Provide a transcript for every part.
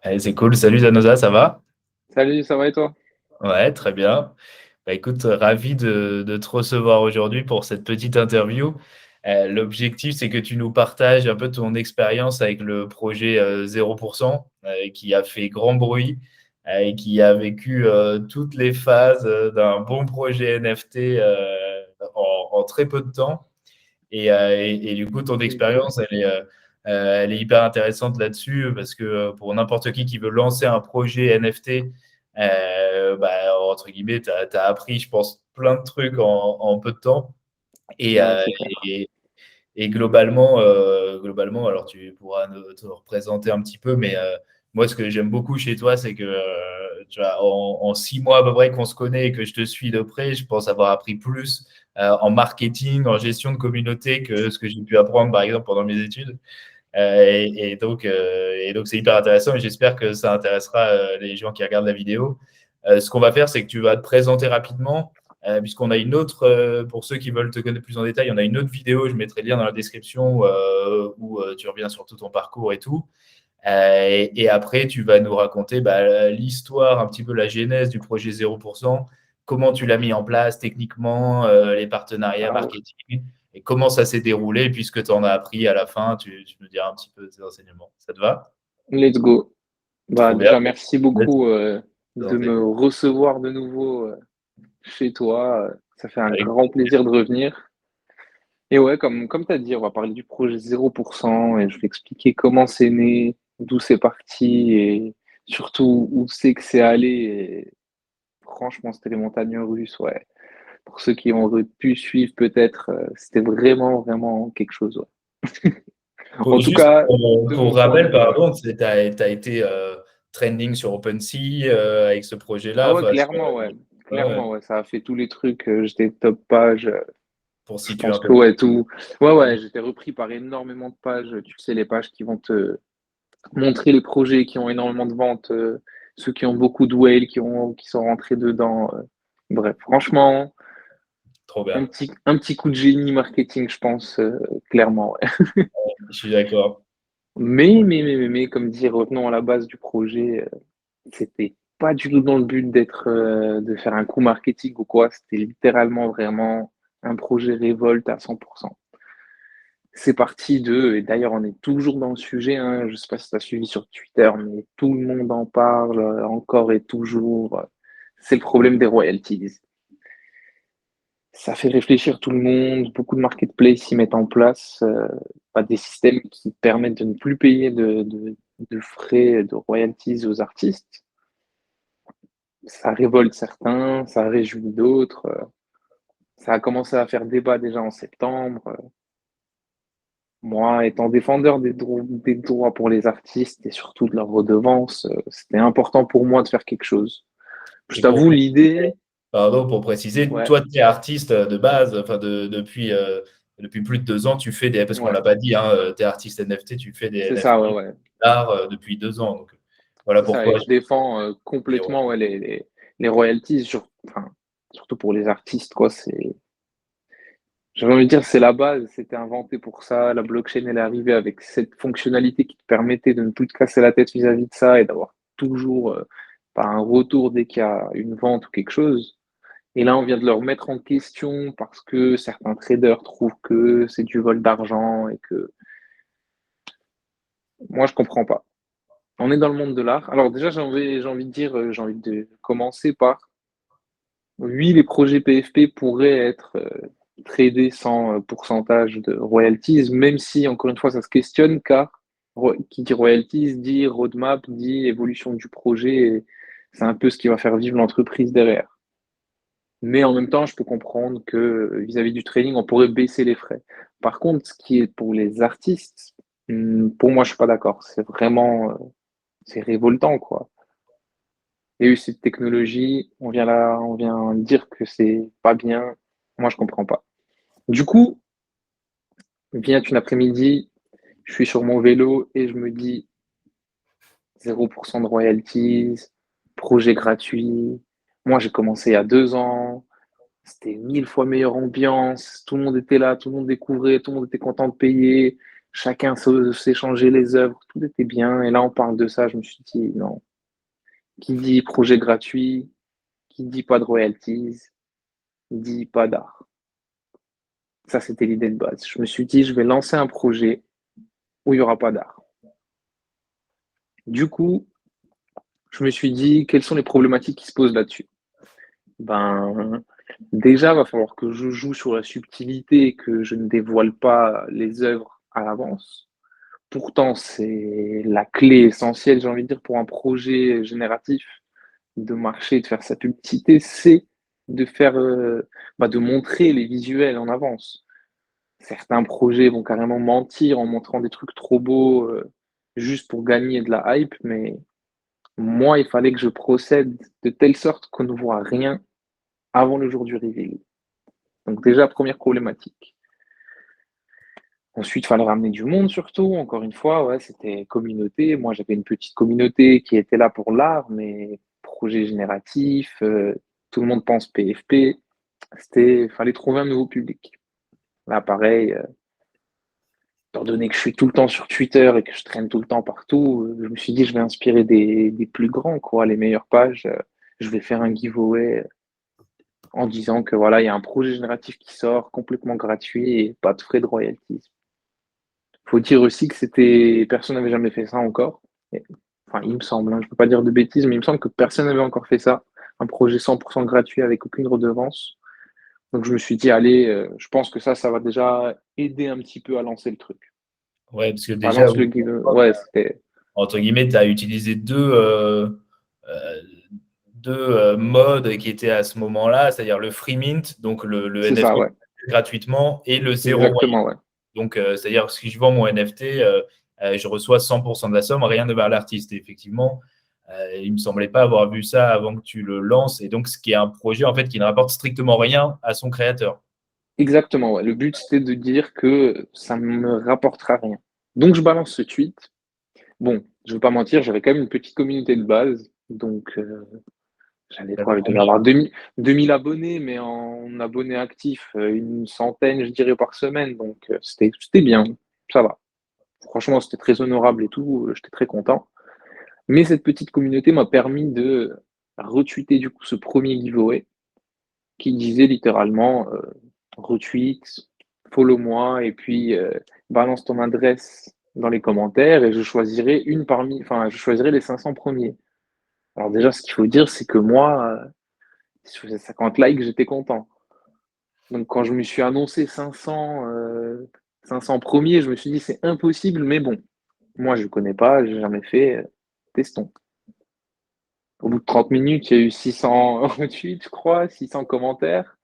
Allez, c'est cool. Salut Zanosa, ça va? Salut, ça va et toi? Ouais, très bien. Bah, écoute, ravi de te recevoir aujourd'hui pour cette petite interview. L'objectif, c'est que tu nous partages un peu ton expérience avec le projet 0%, qui a fait grand bruit et qui a vécu toutes les phases d'un bon projet NFT en très peu de temps. Et du coup, ton expérience, elle est hyper intéressante là-dessus parce que pour n'importe qui veut lancer un projet NFT, entre guillemets, tu as appris, je pense, plein de trucs en peu de temps. Et, Ouais, euh, c'est clair. et, et globalement, alors tu pourras te représenter un petit peu, mais moi, ce que j'aime beaucoup chez toi, c'est que tu vois, en 6 mois à peu près qu'on se connaît et que je te suis de près, je pense avoir appris plus en marketing, en gestion de communauté que ce que j'ai pu apprendre, par exemple, pendant mes études. Et donc, c'est hyper intéressant et j'espère que ça intéressera les gens qui regardent la vidéo. Ce qu'on va faire, c'est que tu vas te présenter rapidement, puisqu'on a une autre, pour ceux qui veulent te connaître plus en détail, on a une autre vidéo, je mettrai le lien dans la description où tu reviens sur tout ton parcours et tout. Et après, tu vas nous raconter l'histoire, un petit peu la genèse du projet 0%, comment tu l'as mis en place techniquement, les partenariats Ah ouais. marketing, et comment ça s'est déroulé, puisque tu en as appris à la fin, tu nous diras un petit peu tes enseignements. Ça te va? Let's go. Bah, Trop bien. déjà, merci Laisse beaucoup te de présenter. me recevoir de nouveau chez toi. Ça fait un Avec grand plaisir de revenir. Et ouais, comme tu as dit, on va parler du projet 0% et je vais expliquer comment c'est né, d'où c'est parti et surtout où c'est que c'est allé. Et franchement, c'était les montagnes russes, ouais. Pour ceux qui ont pu suivre, peut-être, c'était vraiment, vraiment quelque chose, ouais. En tout Juste cas, de pour mon point de rappel, vue, ouais. pardon, tu as été trending sur OpenSea avec ce Ah projet-là. ouais, Enfin, clairement, ouais. ouais, ouais, Clairement, ouais. Ça a fait tous les trucs. J'étais top page. pour Je situer pense un peu que, le ouais, truc. tout. Ouais, ouais, j'étais repris par énormément de pages. Tu sais, les pages qui vont te montrer les projets qui ont énormément de ventes, ceux qui ont beaucoup de whales, qui sont rentrés dedans. Bref, franchement, Trop bien. un petit coup de génie marketing, je pense, clairement, ouais. Je suis d'accord. Mais, comme dit, revenons à la base du projet. C'était pas du tout dans le but de faire un coup marketing ou quoi. C'était littéralement vraiment un projet révolte à 100%. C'est parti et d'ailleurs, on est toujours dans le sujet, hein. Je sais pas si tu as suivi sur Twitter, mais tout le monde en parle encore et toujours. C'est le problème des royalties. Ça fait réfléchir tout le monde. Beaucoup de marketplaces s'y mettent en place, des systèmes qui permettent de ne plus payer de frais de royalties aux artistes. Ça révolte certains, ça réjouit d'autres. Ça a commencé à faire débat déjà en septembre. Moi, étant défendeur des droits pour les artistes et surtout de leurs redevances, c'était important pour moi de faire quelque chose. Je Et pour t'avoue, préciser, l'idée, pardon, pour préciser, ouais, toi, tu es artiste de base, enfin, depuis plus de 2 ans, tu fais parce qu'on ne ouais, l'a pas dit, hein, tu es artiste NFT, tu fais des c'est ça, ouais, NFT ouais. d'art depuis 2 ans. Donc, voilà C'est ça, pourquoi et je défends les complètement ouais, les royalties, enfin, surtout pour les artistes, quoi. J'avais envie de dire, c'est la base, c'était inventé pour ça. La blockchain, elle est arrivée avec cette fonctionnalité qui te permettait de ne plus te casser la tête vis-à-vis de ça et d'avoir toujours pas un retour dès qu'il y a une vente ou quelque chose. Et là, on vient de le remettre en question parce que certains traders trouvent que c'est du vol d'argent et que moi, je comprends pas. On est dans le monde de l'art. Alors déjà, j'ai envie de commencer par, oui, les projets PFP pourraient être tradés sans pourcentage de royalties, même si, encore une fois, ça se questionne, car qui dit royalties dit roadmap, dit évolution du projet, et c'est un peu ce qui va faire vivre l'entreprise derrière. Mais en même temps, je peux comprendre que vis-à-vis du trading, on pourrait baisser les frais. Par contre, ce qui est pour les artistes, pour moi, je suis pas d'accord. C'est vraiment, c'est révoltant, quoi. Il y a eu cette technologie, on vient dire que c'est pas bien. Moi, je comprends pas. Du coup, vient une après-midi, je suis sur mon vélo et je me dis 0% de royalties, projet gratuit. Moi, j'ai commencé il y a 2 ans. C'était 1000 fois meilleure ambiance. Tout le monde était là, tout le monde découvrait, tout le monde était content de payer. chacun s'échangeait les œuvres, tout était bien. Et là, on parle de ça, je me suis dit, non, qui dit projet gratuit, qui dit pas de royalties, dit pas d'art. Ça, c'était l'idée de base. Je me suis dit, je vais lancer un projet où il n'y aura pas d'art. Du coup, je me suis dit, quelles sont les problématiques qui se posent là-dessus? Ben, déjà, il va falloir que je joue sur la subtilité et que je ne dévoile pas les œuvres à l'avance. Pourtant, c'est la clé essentielle, j'ai envie de dire, pour un projet génératif de marcher, de faire sa publicité, c'est de faire, de montrer les visuels en avance. Certains projets vont carrément mentir en montrant des trucs trop beaux juste pour gagner de la hype, mais moi, il fallait que je procède de telle sorte qu'on ne voit rien avant le jour du reveal. Donc déjà, première problématique. Ensuite, il fallait ramener du monde surtout. Encore une fois, ouais, c'était communauté. Moi, j'avais une petite communauté qui était là pour l'art, mais projet génératif, tout le monde pense PFP. Fallait trouver un nouveau public. Là, pareil, étant donné que je suis tout le temps sur Twitter et que je traîne tout le temps partout, je me suis dit, je vais inspirer des plus grands, quoi, les meilleures pages. Je vais faire un giveaway en disant que voilà, il y a un projet génératif qui sort complètement gratuit et pas de frais de royalties. Faut dire aussi que personne n'avait jamais fait ça encore. Et- enfin, il me semble, hein, je peux pas dire de bêtises, mais il me semble que personne n'avait encore fait ça. Un projet 100% gratuit avec aucune redevance. Donc je me suis dit, allez, je pense que ça va déjà aider un petit peu à lancer le truc. Ouais, parce que Ça déjà, lance le giveaway. Ouais, c'était. entre guillemets, tu as utilisé euh, deux modes qui étaient à ce moment-là, c'est-à-dire le free mint, donc le C'est ça, NFT ouais. gratuitement, et le zéro royalty. Exactement, ouais. Donc, c'est-à-dire si je vends mon NFT, je reçois 100% de la somme, rien ne va à l'artiste. Et effectivement, il ne me semblait pas avoir vu ça avant que tu le lances. Et donc, ce qui est un projet en fait qui ne rapporte strictement rien à son créateur. Exactement, ouais. Le but, c'était de dire que ça ne me rapportera rien. Donc je balance ce tweet. Bon, je ne vais pas mentir, j'avais quand même une petite communauté de base. Donc j'avais quoi? Je devais avoir 2000 abonnés, mais en abonnés actifs, une centaine, je dirais, par semaine. Donc c'était bien, ça va. Franchement, c'était très honorable et tout, j'étais très content. Mais cette petite communauté m'a permis de retweeter du coup ce premier giveaway qui disait littéralement retweet, follow-moi et puis balance ton adresse dans les commentaires et je choisirai je choisirai les 500 premiers. Alors déjà, ce qu'il faut dire, c'est que moi, si je faisais 50 likes, j'étais content. Donc quand je me suis annoncé 500 premiers, je me suis dit c'est impossible, mais bon, moi je ne connais pas, j'ai jamais fait, testons. Au bout de 30 minutes, il y a eu 600 retweets, je crois, 600 commentaires.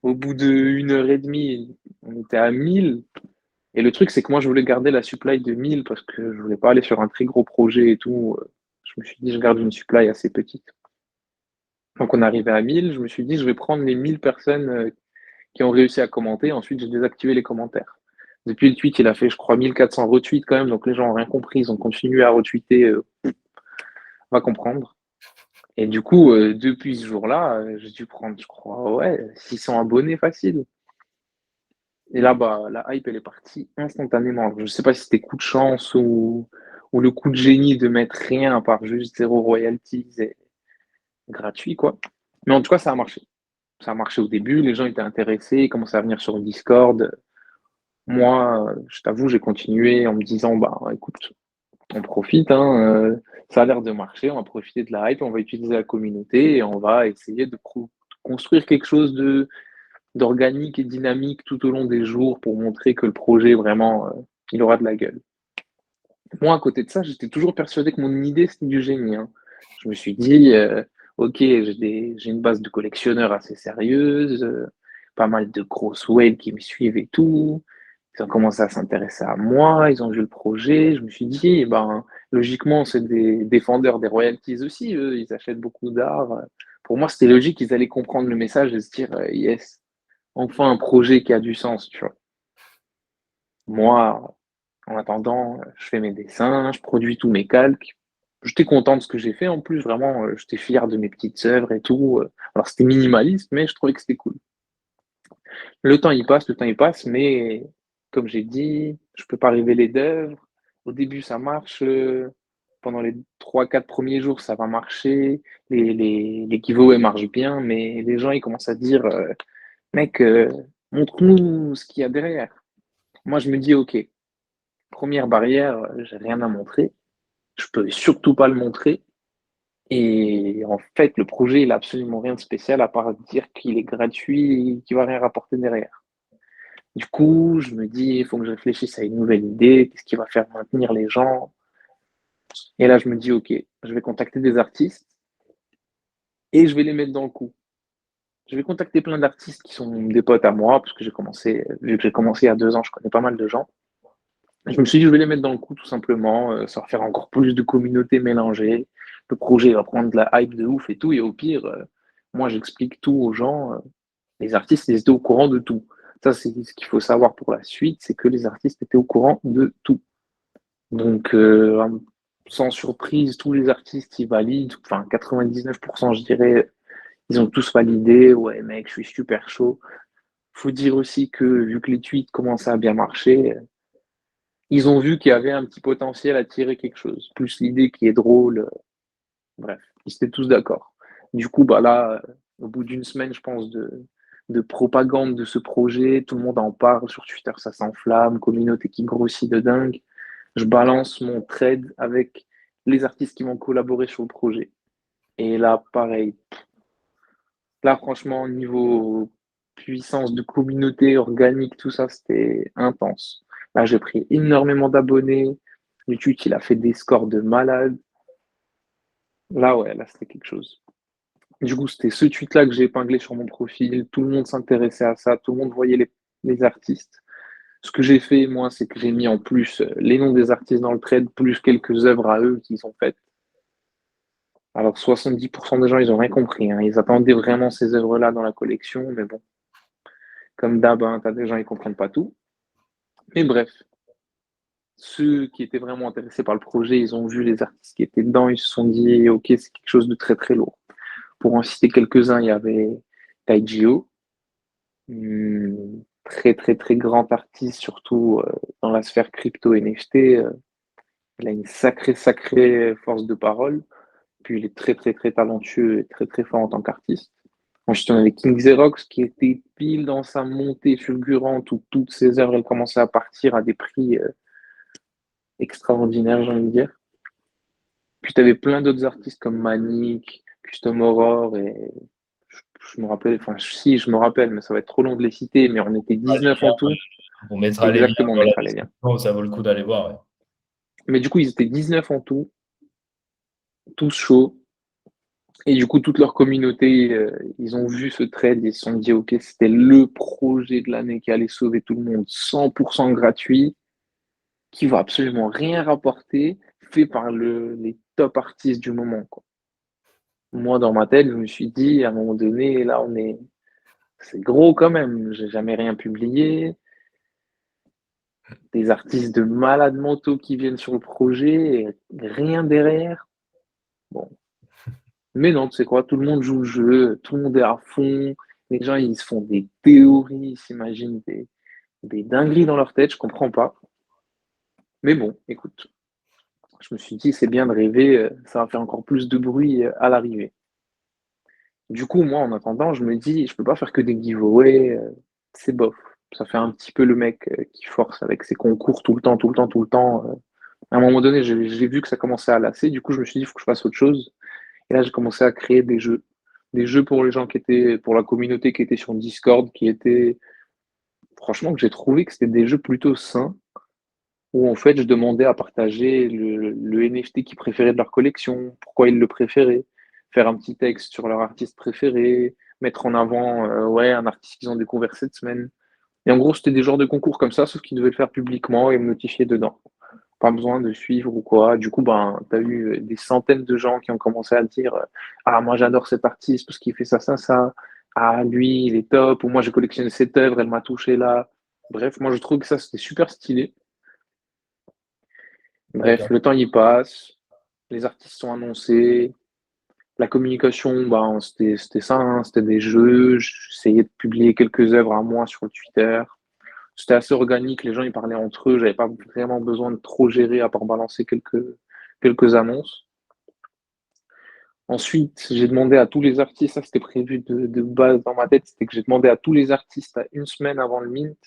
Au bout d'une heure et demie, on était à 1000. Et le truc, c'est que moi, je voulais garder la supply de 1000 parce que je voulais pas aller sur un très gros projet et tout. Je me suis dit, je garde une supply assez petite. Donc, on est arrivé à 1000. Je me suis dit, je vais prendre les 1000 personnes qui ont réussi à commenter. Ensuite, j'ai désactivé les commentaires. Depuis le tweet, il a fait, je crois, 1400 retweets quand même. Donc, les gens n'ont rien compris. Ils ont continué à retweeter. On va comprendre. Et du coup, depuis ce jour-là, j'ai dû prendre, je crois, ouais, 600 abonnés facile. Et là, bah, la hype, elle est partie instantanément. Je ne sais pas si c'était coup de chance ou le coup de génie de mettre rien à part juste zéro royalties et gratuit, quoi. Mais en tout cas, ça a marché. Ça a marché au début, les gens étaient intéressés, ils commençaient à venir sur le Discord. Moi, je t'avoue, j'ai continué en me disant, bah, écoute, on profite, hein, ça a l'air de marcher, on va profiter de la hype, on va utiliser la communauté et on va essayer de construire quelque chose d'organique et dynamique tout au long des jours pour montrer que le projet, vraiment, il aura de la gueule. Moi, à côté de ça, j'étais toujours persuadé que mon idée, c'était du génie, hein. Je me suis dit, ok, j'ai une base de collectionneurs assez sérieuse, pas mal de grosses whales qui me suivent et tout. Ils ont commencé à s'intéresser à moi, ils ont vu le projet. Je me suis dit, eh ben, logiquement, c'est des défendeurs des royalties aussi, eux, ils achètent beaucoup d'art. Pour moi, c'était logique qu'ils allaient comprendre le message et se dire, yes, enfin un projet qui a du sens, tu vois. Moi, en attendant, je fais mes dessins, je produis tous mes calques. J'étais content de ce que j'ai fait en plus, vraiment, j'étais fier de mes petites œuvres et tout. Alors c'était minimaliste, mais je trouvais que c'était cool. Le temps il passe, mais comme j'ai dit, je peux pas révéler d'œuvre. Au début, ça marche. Pendant les 3, 4 premiers jours, ça va marcher. Les giveaways marchent bien, mais les gens, ils commencent à dire, mec, montre-nous ce qu'il y a derrière. Moi, je me dis, OK, première barrière, j'ai rien à montrer. Je peux surtout pas le montrer. Et en fait, le projet, il a absolument rien de spécial à part dire qu'il est gratuit et qu'il va rien rapporter derrière. Du coup, je me dis, il faut que je réfléchisse à une nouvelle idée, qu'est-ce qui va faire maintenir les gens. Et là, je me dis, OK, je vais contacter des artistes et je vais les mettre dans le coup. Je vais contacter plein d'artistes qui sont des potes à moi, parce que vu que j'ai commencé il y a 2 ans, je connais pas mal de gens. Je me suis dit, je vais les mettre dans le coup, tout simplement. Ça va faire encore plus de communautés mélangées. Le projet va prendre de la hype de ouf et tout. Et au pire, moi, j'explique tout aux gens. Les artistes, ils étaient au courant de tout. Ça, c'est ce qu'il faut savoir pour la suite, c'est que les artistes étaient au courant de tout. Donc, sans surprise, tous les artistes, ils valident. Enfin, 99%, je dirais, ils ont tous validé. Ouais, mec, je suis super chaud. Faut dire aussi que, vu que les tweets commençaient à bien marcher, ils ont vu qu'il y avait un petit potentiel à tirer quelque chose. Plus l'idée qui est drôle. Bref, ils étaient tous d'accord. Du coup, bah là, au bout d'une semaine, je pense, de propagande de ce projet, tout le monde en parle sur Twitter, ça s'enflamme, communauté qui grossit de dingue. Je balance mon trade avec les artistes qui vont collaborer sur le projet. Et là, pareil. Là, franchement, niveau puissance de communauté organique, tout ça, c'était intense. Là, j'ai pris énormément d'abonnés. YouTube, il a fait des scores de malade. Là, ouais, là, c'était quelque chose. Du coup, c'était ce tweet-là que j'ai épinglé sur mon profil. Tout le monde s'intéressait à ça. Tout le monde voyait les artistes. Ce que j'ai fait, moi, c'est que j'ai mis en plus les noms des artistes dans le trade, plus quelques œuvres à eux qu'ils ont faites. Alors, 70% des gens, ils ont rien compris, hein. Ils attendaient vraiment ces œuvres-là dans la collection. Mais bon, comme d'hab, hein, t'as des gens, ils comprennent pas tout. Mais bref, ceux qui étaient vraiment intéressés par le projet, ils ont vu les artistes qui étaient dedans. Ils se sont dit, OK, c'est quelque chose de très, très lourd. Pour en citer quelques-uns, il y avait Taijio, très très très grand artiste, surtout dans la sphère crypto NFT. Il a une sacrée force de parole. Puis il est très très très talentueux et très très fort en tant qu'artiste. Ensuite, on avait King Xerox qui était pile dans sa montée fulgurante où toutes ses œuvres elles commençaient à partir à des prix extraordinaires, j'ai envie de dire. Puis tu avais plein d'autres artistes comme Manic, Custom Aurore et je me rappelle, enfin si je me rappelle, mais ça va être trop long de les citer, mais on était Ah, les 19 en liens, tout. on mettra les liens Exactement, on dans la mettra les liens. description, ça vaut le coup d'aller voir. Ouais. Mais du coup, ils étaient 19 en tout, tous chauds. Et du coup, toute leur communauté, ils ont vu ce trade, ils se sont dit, OK, c'était le projet de l'année qui allait sauver tout le monde, 100% gratuit, qui va absolument rien rapporter, fait par les top artistes du moment, quoi. Moi, dans ma tête, je me suis dit, à un moment donné, là, c'est gros quand même. J'ai jamais rien publié. Des artistes de malades mentaux qui viennent sur le projet, et rien derrière. Bon, mais non, tu sais quoi, tout le monde joue le jeu, tout le monde est à fond, les gens ils se font des théories, ils s'imaginent des dingueries dans leur tête, je comprends pas. Mais bon, écoute, je me suis dit c'est bien de rêver, ça va faire encore plus de bruit à l'arrivée. Du coup, moi en attendant, je me dis, je peux pas faire que des giveaways, c'est bof. Ça fait un petit peu le mec qui force avec ses concours tout le temps, tout le temps, tout le temps. À un moment donné, j'ai vu que ça commençait à lasser, du coup je me suis dit, il faut que je fasse autre chose. Et là, j'ai commencé à créer des jeux. Des jeux pour les gens qui étaient, pour la communauté qui était sur Discord, qui étaient, franchement, que j'ai trouvé que c'était des jeux plutôt sains, où en fait, je demandais à partager le NFT qu'ils préféraient de leur collection, pourquoi ils le préféraient, faire un petit texte sur leur artiste préféré, mettre en avant, ouais, un artiste qu'ils ont découvert cette semaine. Et en gros, c'était des genres de concours comme ça, sauf qu'ils devaient le faire publiquement et me notifier dedans. Pas besoin de suivre ou quoi. Du coup, ben, tu as eu des centaines de gens qui ont commencé à dire ah, moi j'adore cet artiste parce qu'il fait ça, ça, ça. Ah, lui, il est top. Ou moi, j'ai collectionné cette œuvre, elle m'a touché là. Bref, moi, je trouve que ça, c'était super stylé. Bref, D'accord. le temps y passe. Les artistes sont annoncés. La communication, ben, c'était ça, hein, c'était des jeux. J'essayais de publier quelques œuvres à moi sur Twitter. C'était assez organique, les gens ils parlaient entre eux, j'avais pas vraiment besoin de trop gérer à part balancer quelques annonces. Ensuite, j'ai demandé à tous les artistes, ça c'était prévu de base dans ma tête, c'était que j'ai demandé à tous les artistes à une semaine avant le mint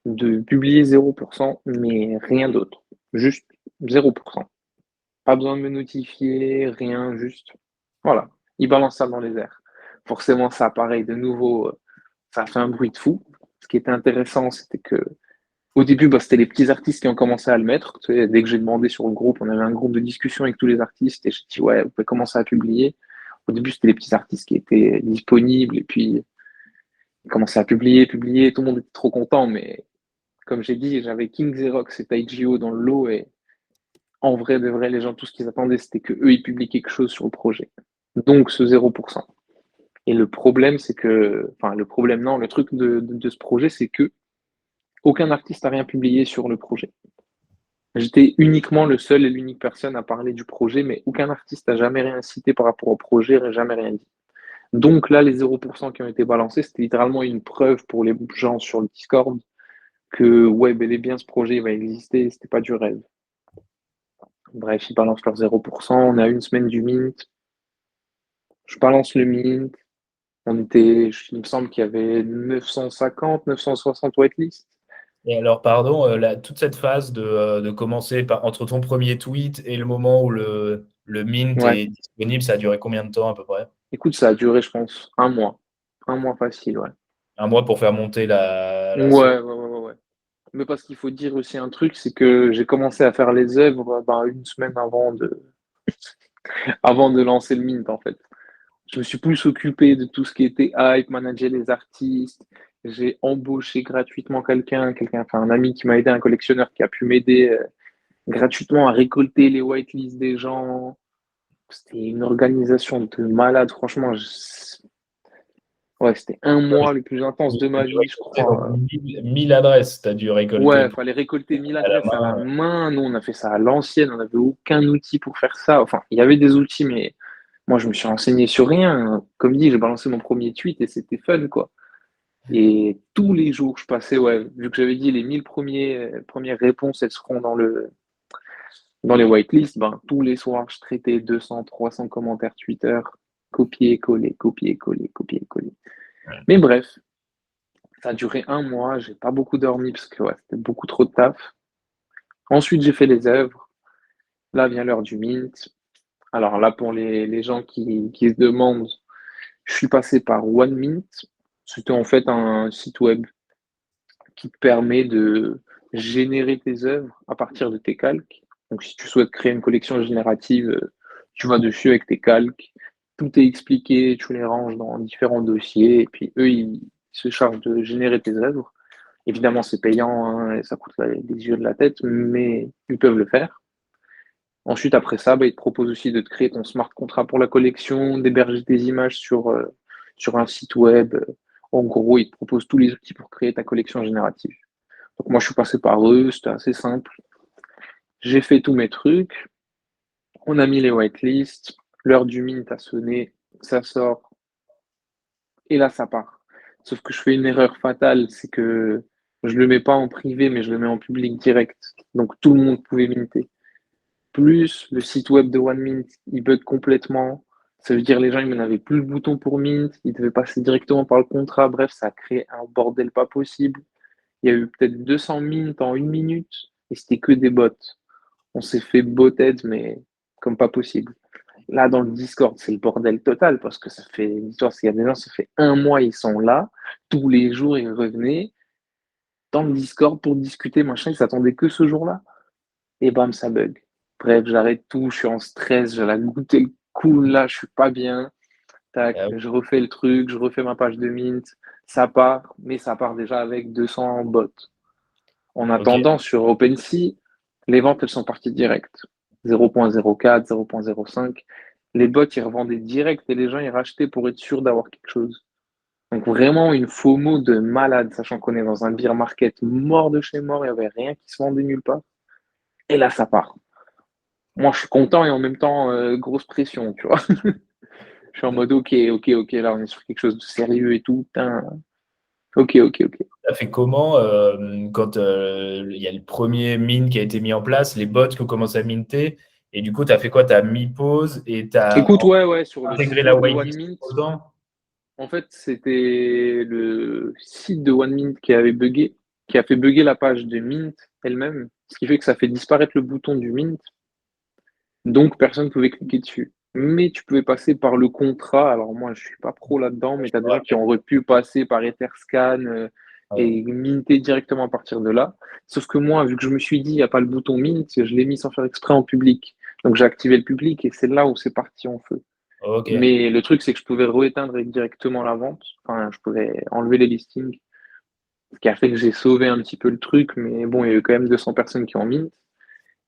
de publier 0%, mais rien d'autre. Juste 0%. Pas besoin de me notifier, rien, juste. Voilà. Ils balancent ça dans les airs. Forcément, ça, pareil, de nouveau, ça a fait un bruit de fou. Ce qui était intéressant, c'était que au début, bah, c'était les petits artistes qui ont commencé à le mettre. Tu sais, dès que j'ai demandé sur le groupe, on avait un groupe de discussion avec tous les artistes et j'ai dit, ouais, vous pouvez commencer à publier. Au début, c'était les petits artistes qui étaient disponibles et puis ils commençaient à publier. Tout le monde était trop content, mais comme j'ai dit, j'avais King Xerox et Taijio dans le lot et en vrai, de vrai, les gens, tout ce qu'ils attendaient, c'était que eux ils publient quelque chose sur le projet. Donc, ce 0%. Et le problème, c'est que, enfin, le problème, non, le truc de ce projet, c'est que aucun artiste n'a rien publié sur le projet. J'étais uniquement le seul et l'unique personne à parler du projet, mais aucun artiste n'a jamais rien cité par rapport au projet, jamais rien dit. Donc là, les 0% qui ont été balancés, c'était littéralement une preuve pour les gens sur le Discord que, ouais, bel et bien, ce projet va exister, c'était pas du rêve. Bref, ils balancent leur 0%, on a une semaine du mint, je balance le mint, il me semble qu'il y avait 950, 960 whitelist. Et alors, pardon, toute cette phase de commencer entre ton premier tweet et le moment où le mint Ouais. est disponible, ça a duré combien de temps à peu près? Écoute, ça a duré, je pense, un mois. Un mois facile, ouais. Un mois pour faire monter la sauce. Ouais. Mais parce qu'il faut dire aussi un truc, c'est que j'ai commencé à faire les œuvres une semaine avant de lancer le mint, en fait. Je me suis plus occupé de tout ce qui était hype, manager les artistes. J'ai embauché gratuitement enfin un ami qui m'a aidé, un collectionneur qui a pu m'aider gratuitement à récolter les whitelists des gens. C'était une organisation de malade, franchement. Ouais, c'était un mois le plus intense de ma vie, je Donc, crois. 1000 adresses, tu as dû récolter Ouais, fallait récolter 1000 à la adresses à la main. main. Nous, on a fait ça à l'ancienne, on n'avait aucun outil pour faire ça. Enfin, il y avait des outils, mais moi, je me suis renseigné sur rien. Comme dit, j'ai balancé mon premier tweet et c'était fun, quoi. Et tous les jours, je passais, ouais, vu que j'avais dit les 1000 premières réponses, elles seront dans les whitelists, ben, tous les soirs, je traitais 200, 300 commentaires Twitter, copier-coller, copier-coller, copier-coller. Mais bref, ça a duré un mois, j'ai pas beaucoup dormi parce que ouais, c'était beaucoup trop de taf. Ensuite, j'ai fait les œuvres. Là vient l'heure du mint. Alors là, pour les gens qui se demandent, je suis passé par OneMint. C'était en fait un site web qui te permet de générer tes œuvres à partir de tes calques. Donc, si tu souhaites créer une collection générative, tu vas dessus avec tes calques. Tout est expliqué, tu les ranges dans différents dossiers, et puis eux, ils se chargent de générer tes œuvres. Évidemment, c'est payant, hein, et ça coûte les yeux de la tête, mais ils peuvent le faire. Ensuite, après ça, bah, ils te proposent aussi de te créer ton smart contract pour la collection, d'héberger tes images sur un site web. En gros, ils te proposent tous les outils pour créer ta collection générative. Donc moi, je suis passé par eux, c'était assez simple. J'ai fait tous mes trucs, on a mis les whitelists, l'heure du mint a sonné, ça sort, et là, ça part. Sauf que je fais une erreur fatale, c'est que je le mets pas en privé, mais je le mets en public direct. Donc tout le monde pouvait minter. Plus le site web de OneMint, il bug complètement. Ça veut dire les gens, ils n'avaient plus le bouton pour mint, ils devaient passer directement par le contrat. Bref, ça a créé un bordel pas possible. Il y a eu peut-être 200 mint en une minute et c'était que des bots. On s'est fait bothead, mais comme pas possible. Là, dans le Discord, c'est le bordel total parce que ça fait, l'histoire, s'il y a des gens, ça fait un mois, ils sont là. Tous les jours, ils revenaient dans le Discord pour discuter, machin. Ils s'attendaient que ce jour-là. Et bam, ça bug. Bref, j'arrête tout, je suis en stress, j'ai la goûter le coup, là, je suis pas bien. Tac, Ah, je refais le truc, je refais ma page de mint, ça part, mais ça part déjà avec 200 bots. En ok. attendant, sur OpenSea, les ventes, elles sont parties direct. 0.04, 0.05. Les bots, ils revendaient direct et les gens, ils rachetaient pour être sûrs d'avoir quelque chose. Donc vraiment une FOMO de malade, sachant qu'on est dans un beer market mort de chez mort, il n'y avait rien qui se vendait nulle part. Et là, ça part. Moi, je suis content et en même temps, grosse pression, tu vois. Je suis en mode, ok, là, on est sur quelque chose de sérieux et tout. Putain. Ok. tu as fait comment quand il y a le premier mint qui a été mis en place, les bots qui ont commencé à minter, et du coup, tu as fait quoi? Tu as mis pause et tu as Écoute, ouais, sur le intégré site la web de whitelist OneMint, dedans? en fait, c'était le site de OneMint qui avait buggé, qui a fait bugger la page de Mint elle-même, ce qui fait que ça fait disparaître le bouton du Mint, donc personne ne pouvait cliquer dessus. Mais tu pouvais passer par le contrat. Alors moi, je suis pas pro là-dedans, mais Je tu as me des gens qui rappelle. auraient pu passer par Etherscan Ouais. et minter directement à partir de là. Sauf que moi, vu que je me suis dit, il n'y a pas le bouton Mint, je l'ai mis sans faire exprès en public. Donc j'ai activé le public et c'est là où c'est parti en feu. Ok. Mais le truc, c'est que je pouvais rééteindre directement la vente. Enfin, je pouvais enlever les listings, ce qui a fait que j'ai sauvé un petit peu le truc. Mais bon, il y a eu quand même 200 personnes qui ont mint.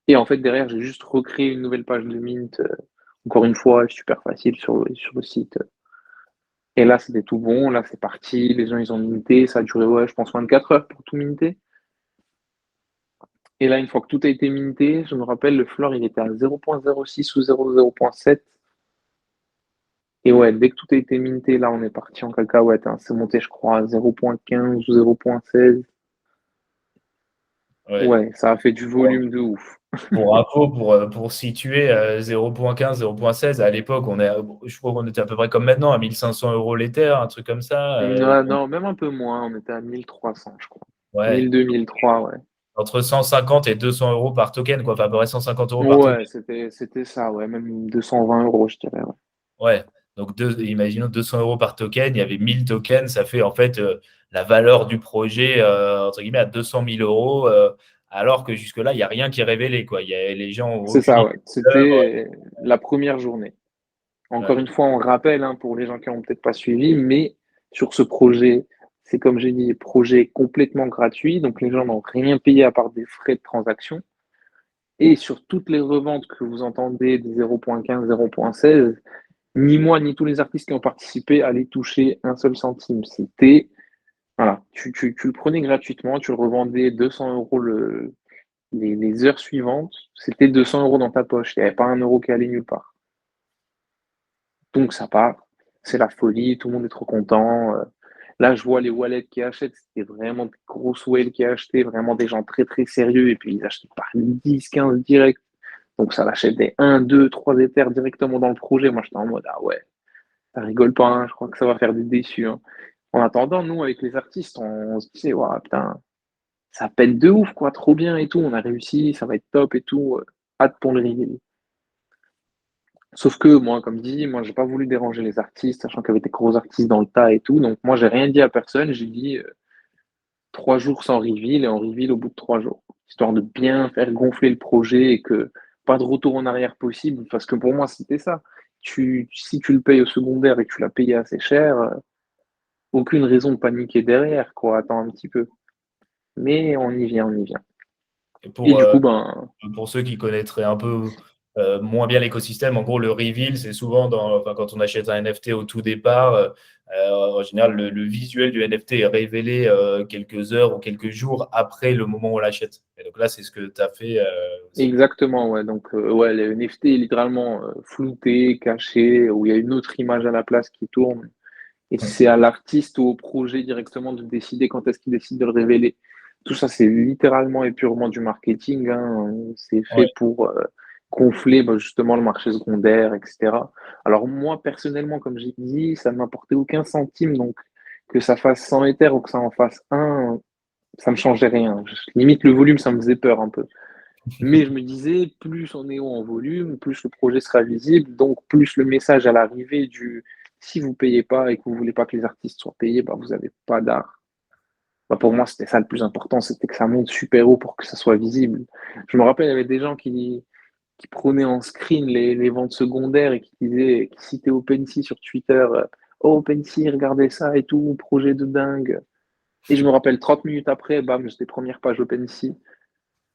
Et en fait, derrière, j'ai juste recréé une nouvelle page de mint. Encore une fois, super facile sur le site. Et là, c'était tout bon. Là, c'est parti. Les gens, ils ont minté. Ça a duré, ouais, je pense, 24 heures pour tout minter. Et là, une fois que tout a été minté, je me rappelle, le floor, il était à 0.06 ou 0.7. Et ouais, dès que tout a été minté, là, on est parti en cacahuète, hein. C'est monté, je crois, à 0.15 ou 0.16. Ouais. Ouais, ça a fait du volume de ouf. Pour info, pour situer 0.15, 0.16, à l'époque, je crois qu'on était à peu près comme maintenant, à 1 500 € l'Ether, un truc comme ça. Ouais, non, même un peu moins. On était à 1300, je crois. Ouais, 1002, 1003, ouais. entre 150 et 200 € par token, quoi. Enfin, à peu près 150 € par token. Ouais, c'était ça, ouais. Même 220 euros, je dirais, ouais. Ouais, donc imaginons 200 € par token, il y avait 1000 tokens, ça fait en fait la valeur du projet, entre guillemets, à 200 000 €, alors que jusque-là, il n'y a rien qui est révélé, quoi. Les gens n'ont C'est aucune ça, idée ouais. de l'œuvre. C'était la première journée. Encore Ouais. une fois, on rappelle, hein, pour les gens qui n'ont peut-être pas suivi, mais sur ce projet, c'est comme j'ai dit, projet complètement gratuit. Donc, les gens n'ont rien payé à part des frais de transaction. Et sur toutes les reventes que vous entendez des 0.15, 0.16, ni moi ni tous les artistes qui ont participé allaient toucher un seul centime. C'était, voilà, tu le prenais gratuitement, tu le revendais 200 euros les heures suivantes, c'était 200 euros dans ta poche. Il n'y avait pas un euro qui allait nulle part. Donc ça part, c'est la folie, tout le monde est trop content. Là, je vois les wallets qui achètent, c'était vraiment des grosses whales qui achetaient, vraiment des gens très très sérieux, et puis ils achetaient par 10, 15 direct. Donc ça l'achète des 1, 2, 3 Ethers directement dans le projet. Moi, j'étais en mode, ah ouais, ça rigole pas, hein, je crois que ça va faire des déçus, hein. En attendant, nous, avec les artistes, on se disait, ouais, putain, ça pète de ouf, quoi, trop bien et tout, on a réussi, ça va être top et tout. Hâte pour le reveal. Sauf que moi, comme dit, moi, j'ai pas voulu déranger les artistes, sachant qu'il y avait des gros artistes dans le tas et tout. Donc moi, j'ai rien dit à personne. J'ai dit 3 jours sans reveal et on reveal au bout de 3 jours, histoire de bien faire gonfler le projet et que pas de retour en arrière possible. Parce que pour moi, c'était ça. Si tu le payes au secondaire et que tu l'as payé assez cher, aucune raison de paniquer derrière, quoi. Attends un petit peu. Mais on y vient, on y vient. Et Et du coup, ben, pour ceux qui connaîtraient un peu moins bien l'écosystème, en gros, le reveal, c'est souvent enfin, quand on achète un NFT au tout départ, en général, le visuel du NFT est révélé quelques heures ou quelques jours après le moment où on l'achète. Et donc là, c'est ce que tu as fait aussi. exactement, ouais. Donc, ouais, le NFT est littéralement flouté, caché, où il y a une autre image à la place qui tourne. Et c'est à l'artiste ou au projet directement de décider quand est-ce qu'il décide de le révéler. Tout ça, c'est littéralement et purement du marketing, hein. C'est Ouais. fait pour gonfler bah, justement le marché secondaire, etc. Alors moi, personnellement, comme j'ai dit, ça ne m'apportait aucun centime. Donc, que ça fasse 100 Ethers ou que ça en fasse un, ça ne me changeait rien. Limite, le volume, ça me faisait peur un peu. Mais je me disais, plus on est haut en volume, plus le projet sera visible, donc plus le message à l'arrivée du si vous payez pas et que vous voulez pas que les artistes soient payés, bah, vous n'avez pas d'art. Bah, pour moi, c'était ça le plus important, c'était que ça monte super haut pour que ça soit visible. Je me rappelle, il y avait des gens qui prenaient en screen les ventes secondaires et qui disaient, qui citaient OpenSea sur Twitter, oh OpenSea, regardez ça et tout, projet de dingue. Et je me rappelle 30 minutes après, bam, j'étais première page OpenSea.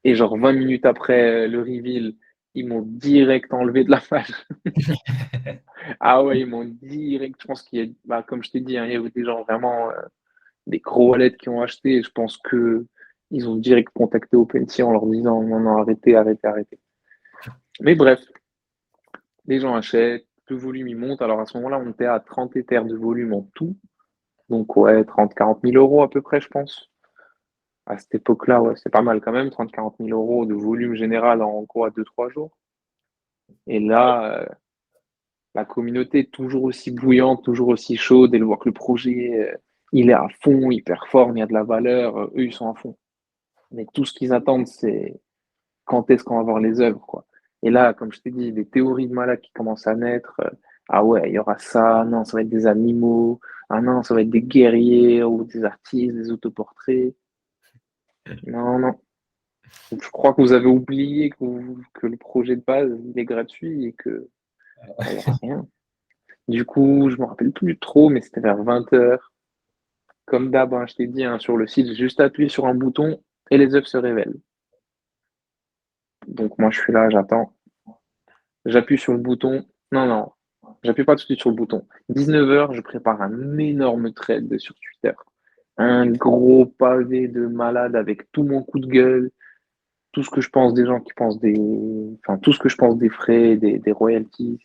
Et genre 20 minutes après le reveal, ils m'ont direct enlevé de la page. Ah ouais, ils m'ont direct, je pense qu'il y a, bah, comme je t'ai dit, hein, il y avait des gens vraiment, des gros wallets qui ont acheté. Et je pense que ils ont direct contacté OpenSea en leur disant non, non, arrêtez, arrêtez, arrêtez. Mais bref, les gens achètent, le volume il monte. Alors à ce moment-là, on était à 30 Ethers de volume en tout. Donc ouais, 30, 40 000 euros à peu près, je pense. À cette époque-là, ouais, c'est pas mal quand même, 30 000 à 40 000 € de volume général en quoi, 2 3 jours. Et là, la communauté est toujours aussi bouillante, toujours aussi chaude, et le voir que le projet, il est à fond, il performe, il y a de la valeur, eux, ils sont à fond. Mais tout ce qu'ils attendent, c'est quand est-ce qu'on va voir les œuvres, quoi. Et là, comme je t'ai dit, des théories de malades qui commencent à naître. Ah ouais, il y aura ça, non, ça va être des animaux, ah non, ça va être des guerriers ou des artistes, des autoportraits. Non, non. Je crois que vous avez oublié que le projet de base, il est gratuit et que bah, il y aura rien. Du coup, je me rappelle plus trop, mais c'était vers 20 h. Comme d'hab, hein, je t'ai dit, hein, sur le site, j'ai juste appuyé sur un bouton et les œuvres se révèlent. Donc moi, je suis là, j'attends. J'appuie sur le bouton. Non, non, j'appuie pas tout de suite sur le bouton. 19 h, je prépare un énorme thread sur Twitter. Un gros pavé de malade avec tout mon coup de gueule, tout ce que je pense des gens qui pensent des. Enfin, tout ce que je pense des frais, des royalties,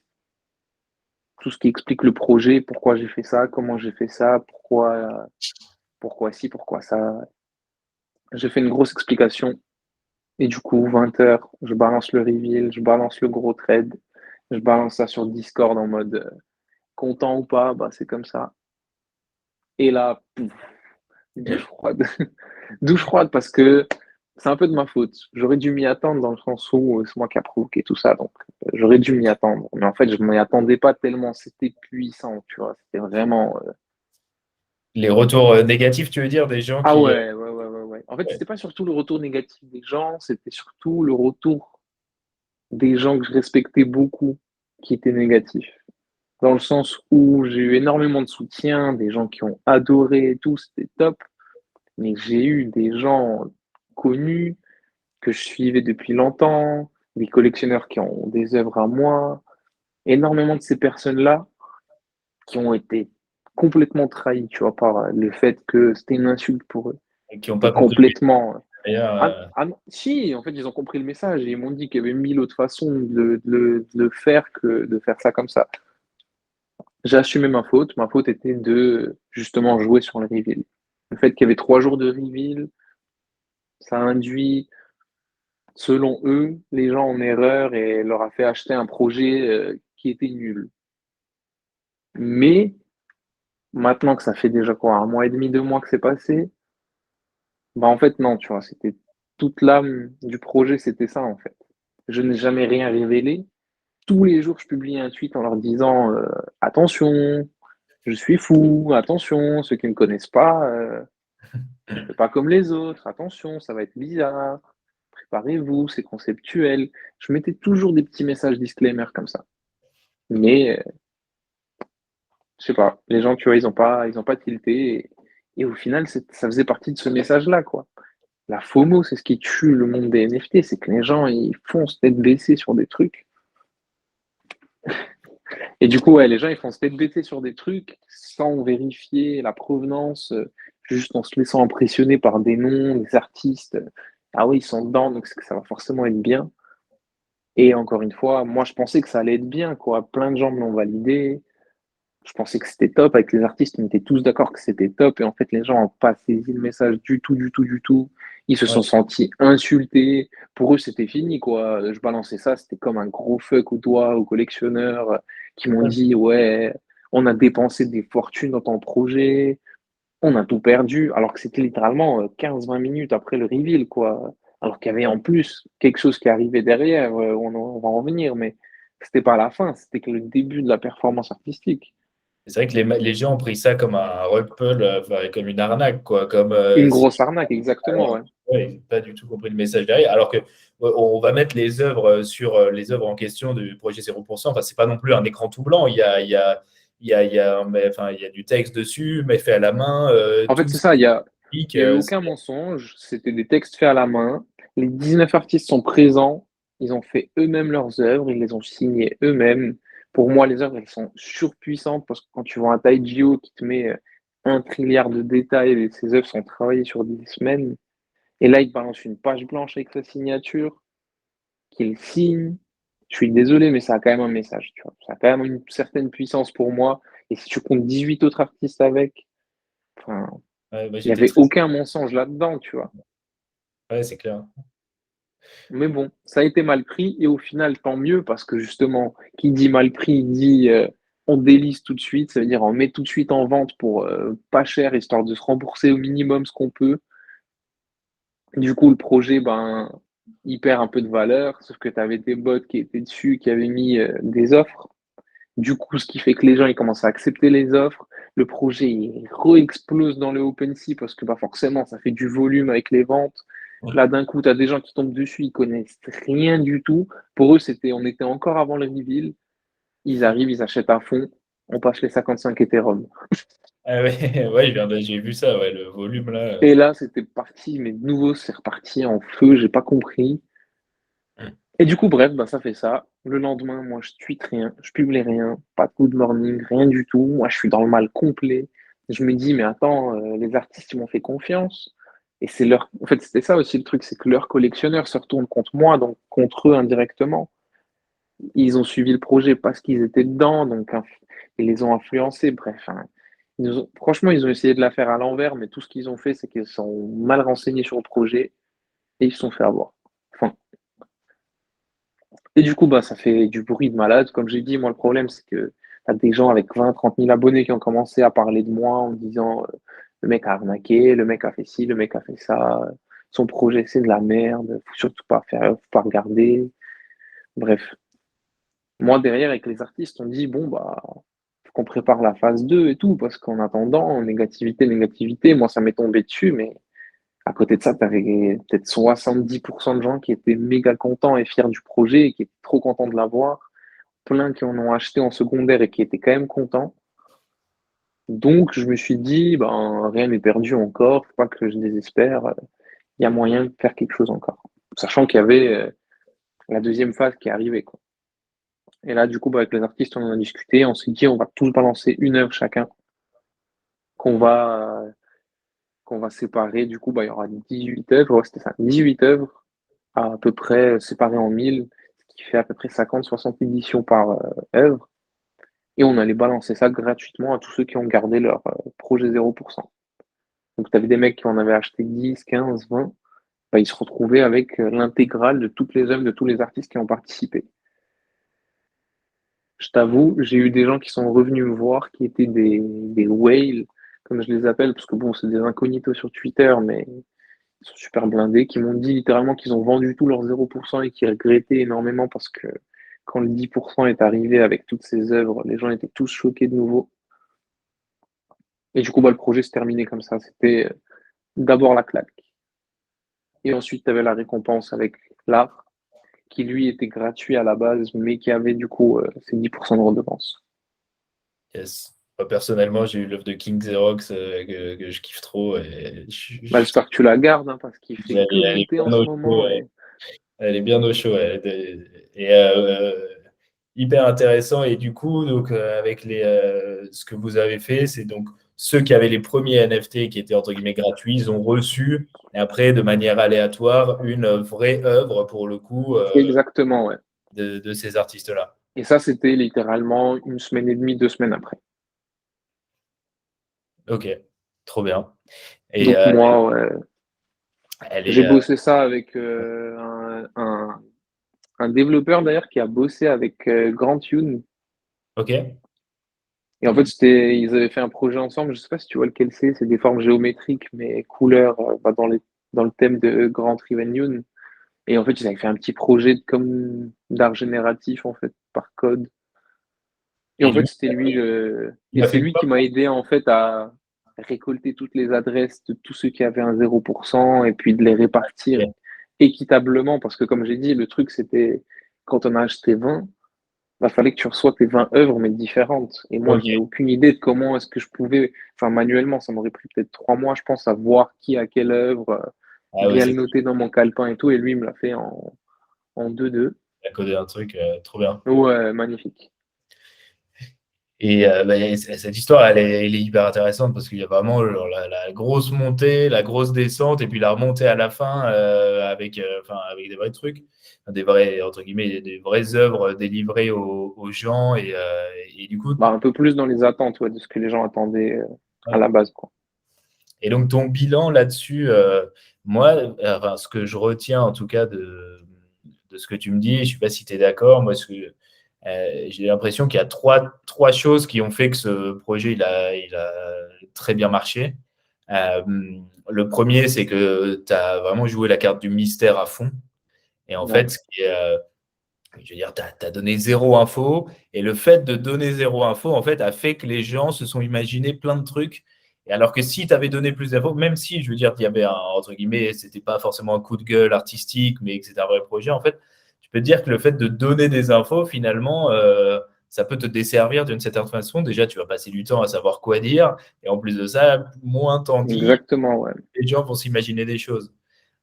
tout ce qui explique le projet, pourquoi j'ai fait ça, comment j'ai fait ça, pourquoi ci, pourquoi ça. J'ai fait une grosse explication. Et du coup, 20 h, je balance le reveal, je balance le gros trade, je balance ça sur Discord en mode content ou pas, bah c'est comme ça. Et là, pouf, douche froide. Douche froide parce que c'est un peu de ma faute. J'aurais dû m'y attendre dans le sens où c'est moi qui a provoqué tout ça. Donc j'aurais dû m'y attendre. Mais en fait, je m'y attendais pas tellement c'était puissant, tu vois. C'était vraiment. Les retours négatifs, tu veux dire, des gens Ah qui. ouais, ouais, ouais, ouais, ouais. En fait, Ouais. c'était pas surtout le retour négatif des gens, c'était surtout le retour des gens que je respectais beaucoup qui étaient négatifs. Dans le sens où j'ai eu énormément de soutien, des gens qui ont adoré et tout, c'était top. Mais j'ai eu des gens connus que je suivais depuis longtemps, des collectionneurs qui ont des œuvres à moi, énormément de ces personnes-là qui ont été complètement trahies, tu vois, par le fait que c'était une insulte pour eux. Qui n'ont Et pas compris le complètement. d'ailleurs. Ah non, si, en fait, ils ont compris le message et ils m'ont dit qu'il y avait mille autres façons de le faire que de faire ça comme ça. J'ai assumé ma faute. Ma faute était de justement jouer sur le reveal. Le fait qu'il y avait 3 jours de reveal, ça induit, selon eux, les gens en erreur et leur a fait acheter un projet qui était nul. Mais maintenant que ça fait déjà quoi, un mois et demi, 2 mois que c'est passé, bah en fait non, tu vois, c'était toute l'âme du projet, c'était ça en fait. Je n'ai jamais rien révélé. Tous les jours, je publie un tweet en leur disant attention, je suis fou, attention, ceux qui ne me connaissent pas, je ne fais pas comme les autres, attention, ça va être bizarre, préparez-vous, c'est conceptuel. Je mettais toujours des petits messages disclaimer comme ça. Mais je sais pas, les gens, tu vois, ils ont pas tilté. Et au final, ça faisait partie de ce message-là, quoi. La FOMO, c'est ce qui tue le monde des NFT, c'est que les gens, ils foncent tête baissée sur des trucs. Et du coup, ouais, les gens, ils foncent tête baissée sur des trucs sans vérifier la provenance, juste en se laissant impressionner par des noms, des artistes. Ah oui, ils sont dedans, donc c'est que ça va forcément être bien. Et encore une fois, moi, je pensais que ça allait être bien, quoi. Plein de gens me l'ont validé. Je pensais que c'était top avec les artistes, on était tous d'accord que c'était top et en fait les gens n'ont pas saisi le message du tout, du tout, du tout. Ils se Ouais. sont sentis insultés. Pour eux, c'était fini quoi. Je balançais ça, c'était comme un gros fuck au doigt aux collectionneurs qui m'ont dit ouais, on a dépensé des fortunes dans ton projet, on a tout perdu, alors que c'était littéralement 15-20 minutes après le reveal quoi. Alors qu'il y avait en plus quelque chose qui arrivait derrière, on va en venir, mais c'était pas la fin, c'était que le début de la performance artistique. C'est vrai que les gens ont pris ça comme un rug pull, enfin, comme une arnaque, quoi. Comme Une grosse arnaque, exactement, ouais. ouais, ils n'ont pas du tout compris le message derrière. Alors que ouais, on va mettre les œuvres sur les œuvres en question du projet 0%. Enfin, c'est pas non plus un écran tout blanc. Enfin, il y a du texte dessus, mais fait à la main. En fait, Tout c'est se ça, il y a, explique. il y avait aucun mensonge, c'était des textes faits à la main. Les 19 artistes sont présents, ils ont fait eux-mêmes leurs œuvres, ils les ont signées eux-mêmes. Pour moi, les œuvres, elles sont surpuissantes parce que quand tu vois un Taijio qui te met 1 trilliard de détails, et ces œuvres sont travaillées sur 10 semaines, et là, il te balance une page blanche avec sa signature, qu'il signe. Je suis désolé, mais ça a quand même un message, tu vois. Ça a quand même une certaine puissance pour moi. Et si tu comptes 18 autres artistes avec, enfin, Ouais, bah, il n'y j'étais avait très aucun mensonge là-dedans, tu vois. Ouais, c'est clair. Mais bon, ça a été mal pris et au final, tant mieux parce que justement, qui dit mal pris dit on délise tout de suite, ça veut dire on met tout de suite en vente pour pas cher histoire de se rembourser au minimum ce qu'on peut. Du coup, le projet, ben, il perd un peu de valeur, sauf que tu avais des bots qui étaient dessus, qui avaient mis des offres. Du coup, ce qui fait que les gens ils commencent à accepter les offres. Le projet il re-explose dans le OpenSea parce que bah, forcément, ça fait du volume avec les ventes. Là, d'un coup, tu as des gens qui tombent dessus, ils connaissent rien du tout. Pour eux, on était encore avant le reveal. Ils arrivent, ils achètent à fond. On passe les 55 Ethereum. Ah ouais, ouais, j'ai vu ça, ouais, le volume là. Et là, c'était parti, mais de nouveau, c'est reparti en feu. J'ai pas compris. Et du coup, bref, bah, ça fait ça. Le lendemain, moi, je tweete rien, je publie rien, pas de good morning, rien du tout. Moi, je suis dans le mal complet. Je me dis, mais attends, les artistes, ils m'ont fait confiance. Et c'est leur. En fait, c'était ça aussi le truc, c'est que leurs collectionneurs se retournent contre moi, donc contre eux indirectement. Ils ont suivi le projet parce qu'ils étaient dedans, donc ils les ont influencés. Bref, hein. Franchement, ils ont essayé de la faire à l'envers, mais tout ce qu'ils ont fait, c'est qu'ils sont mal renseignés sur le projet et ils se sont fait avoir. Enfin, et du coup, bah, ça fait du bruit de malade. Comme j'ai dit, moi, le problème, c'est que tu as des gens avec 20, 30 000 abonnés qui ont commencé à parler de moi en disant le mec a arnaqué, le mec a fait ci, le mec a fait ça, son projet, c'est de la merde, faut surtout pas faire, faut pas regarder. Bref. Moi, derrière, avec les artistes, on dit bon, bah, faut qu'on prépare la phase 2 et tout, parce qu'en attendant, négativité, négativité, moi, ça m'est tombé dessus, mais à côté de ça, tu avais peut-être 70% de gens qui étaient méga contents et fiers du projet et qui étaient trop contents de l'avoir, plein qui en ont acheté en secondaire et qui étaient quand même contents. Donc, je me suis dit, ben, rien n'est perdu encore, faut pas que je désespère, il y a moyen de faire quelque chose encore. Sachant qu'il y avait la deuxième phase qui est arrivée, quoi. Et là, du coup, bah, avec les artistes, on en a discuté, on s'est dit, on va tous balancer une œuvre chacun, qu'on va, qu'on va séparer. Du coup, bah, il y aura 18 œuvres, ouais, c'était ça, 18 œuvres, à peu près séparées en 1000, ce qui fait à peu près 50-60 éditions par œuvre. Et on allait balancer ça gratuitement à tous ceux qui ont gardé leur projet 0%. Donc, tu avais des mecs qui en avaient acheté 10, 15, 20. Bah, ils se retrouvaient avec l'intégrale de toutes les œuvres de tous les artistes qui ont participé. Je t'avoue, j'ai eu des gens qui sont revenus me voir, qui étaient des whales, comme je les appelle, parce que bon, c'est des incognitos sur Twitter, mais ils sont super blindés, qui m'ont dit littéralement qu'ils ont vendu tout leur 0% et qu'ils regrettaient énormément parce que quand le 10% est arrivé avec toutes ces œuvres, les gens étaient tous choqués de nouveau. Et du coup, bah, le projet se terminait comme ça. C'était d'abord la claque. Et ensuite, tu avais la récompense avec l'art, qui lui était gratuit à la base, mais qui avait du coup ses 10% de redevance. Yes. Moi, personnellement, j'ai eu l'œuvre de King Xerox que je kiffe trop. Et Bah, j'espère que tu la gardes, hein, parce qu'il fait que elle est monter en bien ce au chaud. moment. Et... Elle est bien au chaud. Et hyper intéressant. Et du coup, donc, avec ce que vous avez fait, c'est donc ceux qui avaient les premiers NFT qui étaient entre guillemets gratuits, ils ont reçu, et après, de manière aléatoire, une vraie œuvre pour le coup Exactement, ouais. de ces artistes-là. Et ça, c'était littéralement une semaine et demie, 2 semaines après. Ok, trop bien. Et Donc moi, ouais, elle est. j'ai bossé ça avec un développeur d'ailleurs qui a bossé avec Grant Youn. Ok. Et en fait, ils avaient fait un projet ensemble. Je sais pas si tu vois lequel c'est des formes géométriques, mais couleurs bah, dans le thème de Grant Riven Youn. Et en fait, ils avaient fait un petit projet comme d'art génératif en fait par code. Et Et en fait, lui, c'était lui il et a c'est fait lui quoi? qui m'a aidé en fait à récolter toutes les adresses de tous ceux qui avaient un 0% et puis de les répartir Ok. équitablement parce que comme j'ai dit, le truc c'était quand on a acheté 20, il fallait que tu reçoives tes 20 œuvres mais différentes. Et moi, Ok. je n'ai aucune idée de comment est-ce que je pouvais, enfin manuellement, ça m'aurait pris peut-être 3 mois, je pense, à voir qui a quelle œuvre, Ah oui, bien le c'est noter dans mon calepin et tout. Et lui, il me l'a fait en 2-2. à codé un truc trop bien. Ouais, magnifique. Et bah, cette histoire, elle est hyper intéressante parce qu'il y a vraiment genre, la grosse montée, la grosse descente, et puis la remontée à la fin enfin, avec des vrais trucs, des vrais, entre guillemets, des vraies œuvres délivrées aux gens. Et du coup, Bah, un peu plus dans les attentes ouais, de ce que les gens attendaient à ouais. la base, quoi. Et donc, ton bilan là-dessus, moi, enfin, ce que je retiens en tout cas de ce que tu me dis, je ne sais pas si tu es d'accord, moi, j'ai l'impression qu'il y a trois choses qui ont fait que ce projet il a très bien marché. Euh, le premier, c'est que tu as vraiment joué la carte du mystère à fond. Et en Ouais, fait, je veux dire, tu as donné zéro info. Et le fait de donner zéro info, en fait, a fait que les gens se sont imaginés plein de trucs. Et alors que si tu avais donné plus d'infos, même si, je veux dire, il y avait entre guillemets, c'était pas forcément un coup de gueule artistique, mais que c'était un vrai projet, en fait, tu peux te dire que le fait de donner des infos, finalement, ça peut te desservir d'une certaine façon. Déjà, tu vas passer du temps à savoir quoi dire. Et en plus de ça, moins t'en dis, exactement, ouais. les gens vont s'imaginer des choses.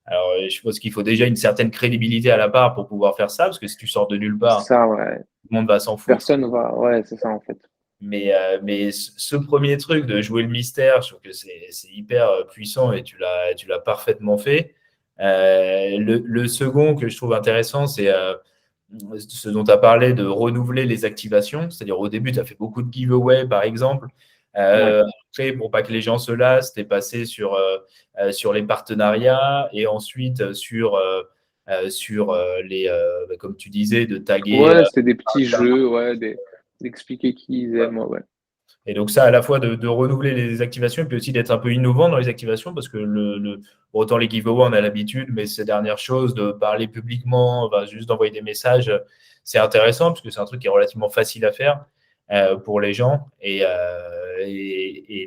Alors, je pense qu'il faut déjà une certaine crédibilité à la part pour pouvoir faire ça, parce que si tu sors de nulle part, Ça, ouais. tout le monde va s'en foutre. Personne va. Ouais, c'est ça en fait. Mais ce premier truc de jouer le mystère, je trouve que c'est hyper puissant et tu l'as parfaitement fait. Le second que je trouve intéressant, c'est ce dont tu as parlé de renouveler les activations. C'est-à-dire au début, tu as fait beaucoup de giveaways, par exemple. Ouais. Après, pour pas que les gens se lassent, tu es passé sur les partenariats et ensuite sur comme tu disais, de taguer. Ouais, c'était des petits jeux, ouais, d'expliquer qui ils aiment, ouais. Et donc ça, à la fois de renouveler les activations et puis aussi d'être un peu innovant dans les activations parce que autant les giveaways, on a l'habitude, mais ces dernières choses, de parler publiquement, juste d'envoyer des messages, c'est intéressant parce que c'est un truc qui est relativement facile à faire pour les gens. Et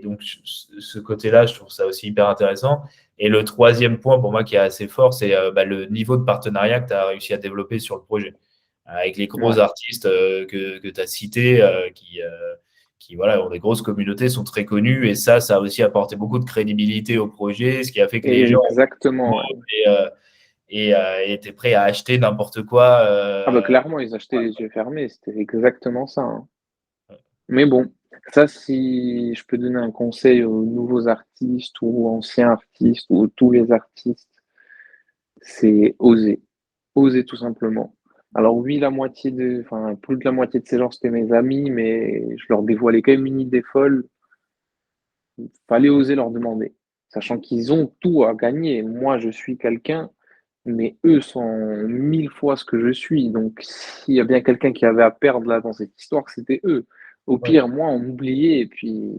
donc, ce côté-là, je trouve ça aussi hyper intéressant. Et le troisième point pour moi qui est assez fort, c'est le niveau de partenariat que tu as réussi à développer sur le projet. Avec les gros Ouais. artistes que tu as cités, qui voilà, ont des grosses communautés, sont très connus. Et ça a aussi apporté beaucoup de crédibilité au projet, ce qui a fait que les gens Exactement, ouais. étaient prêts à acheter n'importe quoi. Ah bah clairement, ils achetaient les yeux fermés, c'était exactement ça, hein. Mais bon, ça, si je peux donner un conseil aux nouveaux artistes ou anciens artistes ou tous les artistes, c'est oser. Oser tout simplement. Alors oui, enfin, plus de la moitié de ces gens, c'était mes amis, mais je leur dévoilais quand même une idée folle. Fallait oser leur demander, sachant qu'ils ont tout à gagner. Moi, je suis quelqu'un, mais eux sont 1000 fois ce que je suis. Donc, s'il y a bien quelqu'un qui avait à perdre là dans cette histoire, c'était eux. Au Ouais, pire, moi, on m'oubliait et puis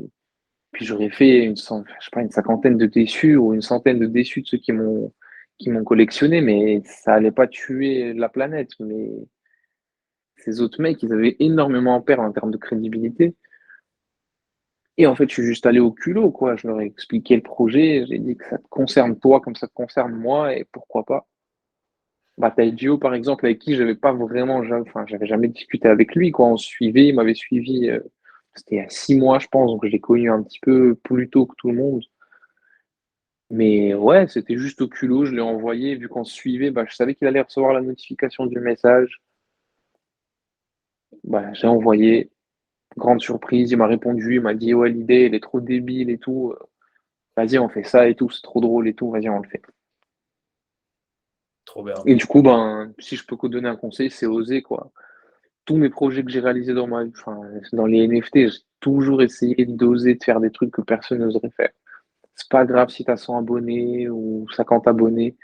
j'aurais fait je sais pas, une cinquantaine de déçus ou une centaine de déçus de ceux qui m'ont collectionné, mais ça allait pas tuer la planète. Mais ces autres mecs, ils avaient énormément à perdre en termes de crédibilité. Et en fait, je suis juste allé au culot, quoi. Je leur ai expliqué le projet, j'ai dit que ça te concerne toi comme ça te concerne moi, et pourquoi pas. Bah, t'as Dio, par exemple, avec qui j'avais pas vraiment, enfin, j'avais jamais discuté avec lui, quoi. On se suivait, il m'avait suivi, c'était il y a 6 mois, je pense, donc je l'ai connu un petit peu plus tôt que tout le monde. Mais ouais, c'était juste au culot, je l'ai envoyé, vu qu'on se suivait, bah, je savais qu'il allait recevoir la notification du message. Bah, j'ai envoyé, grande surprise, il m'a répondu, il m'a dit, ouais, l'idée, elle est trop débile et tout. Vas-y, on fait ça et tout, c'est trop drôle et tout, vas-y, on le fait. trop bien. Et du coup, ben, si je peux que donner un conseil, c'est oser, quoi. Tous mes projets que j'ai réalisés dans ma vie, enfin, dans les NFT, j'ai toujours essayé d'oser de faire des trucs que personne n'oserait faire. C'est pas grave si tu as 100 abonnés ou 50 abonnés.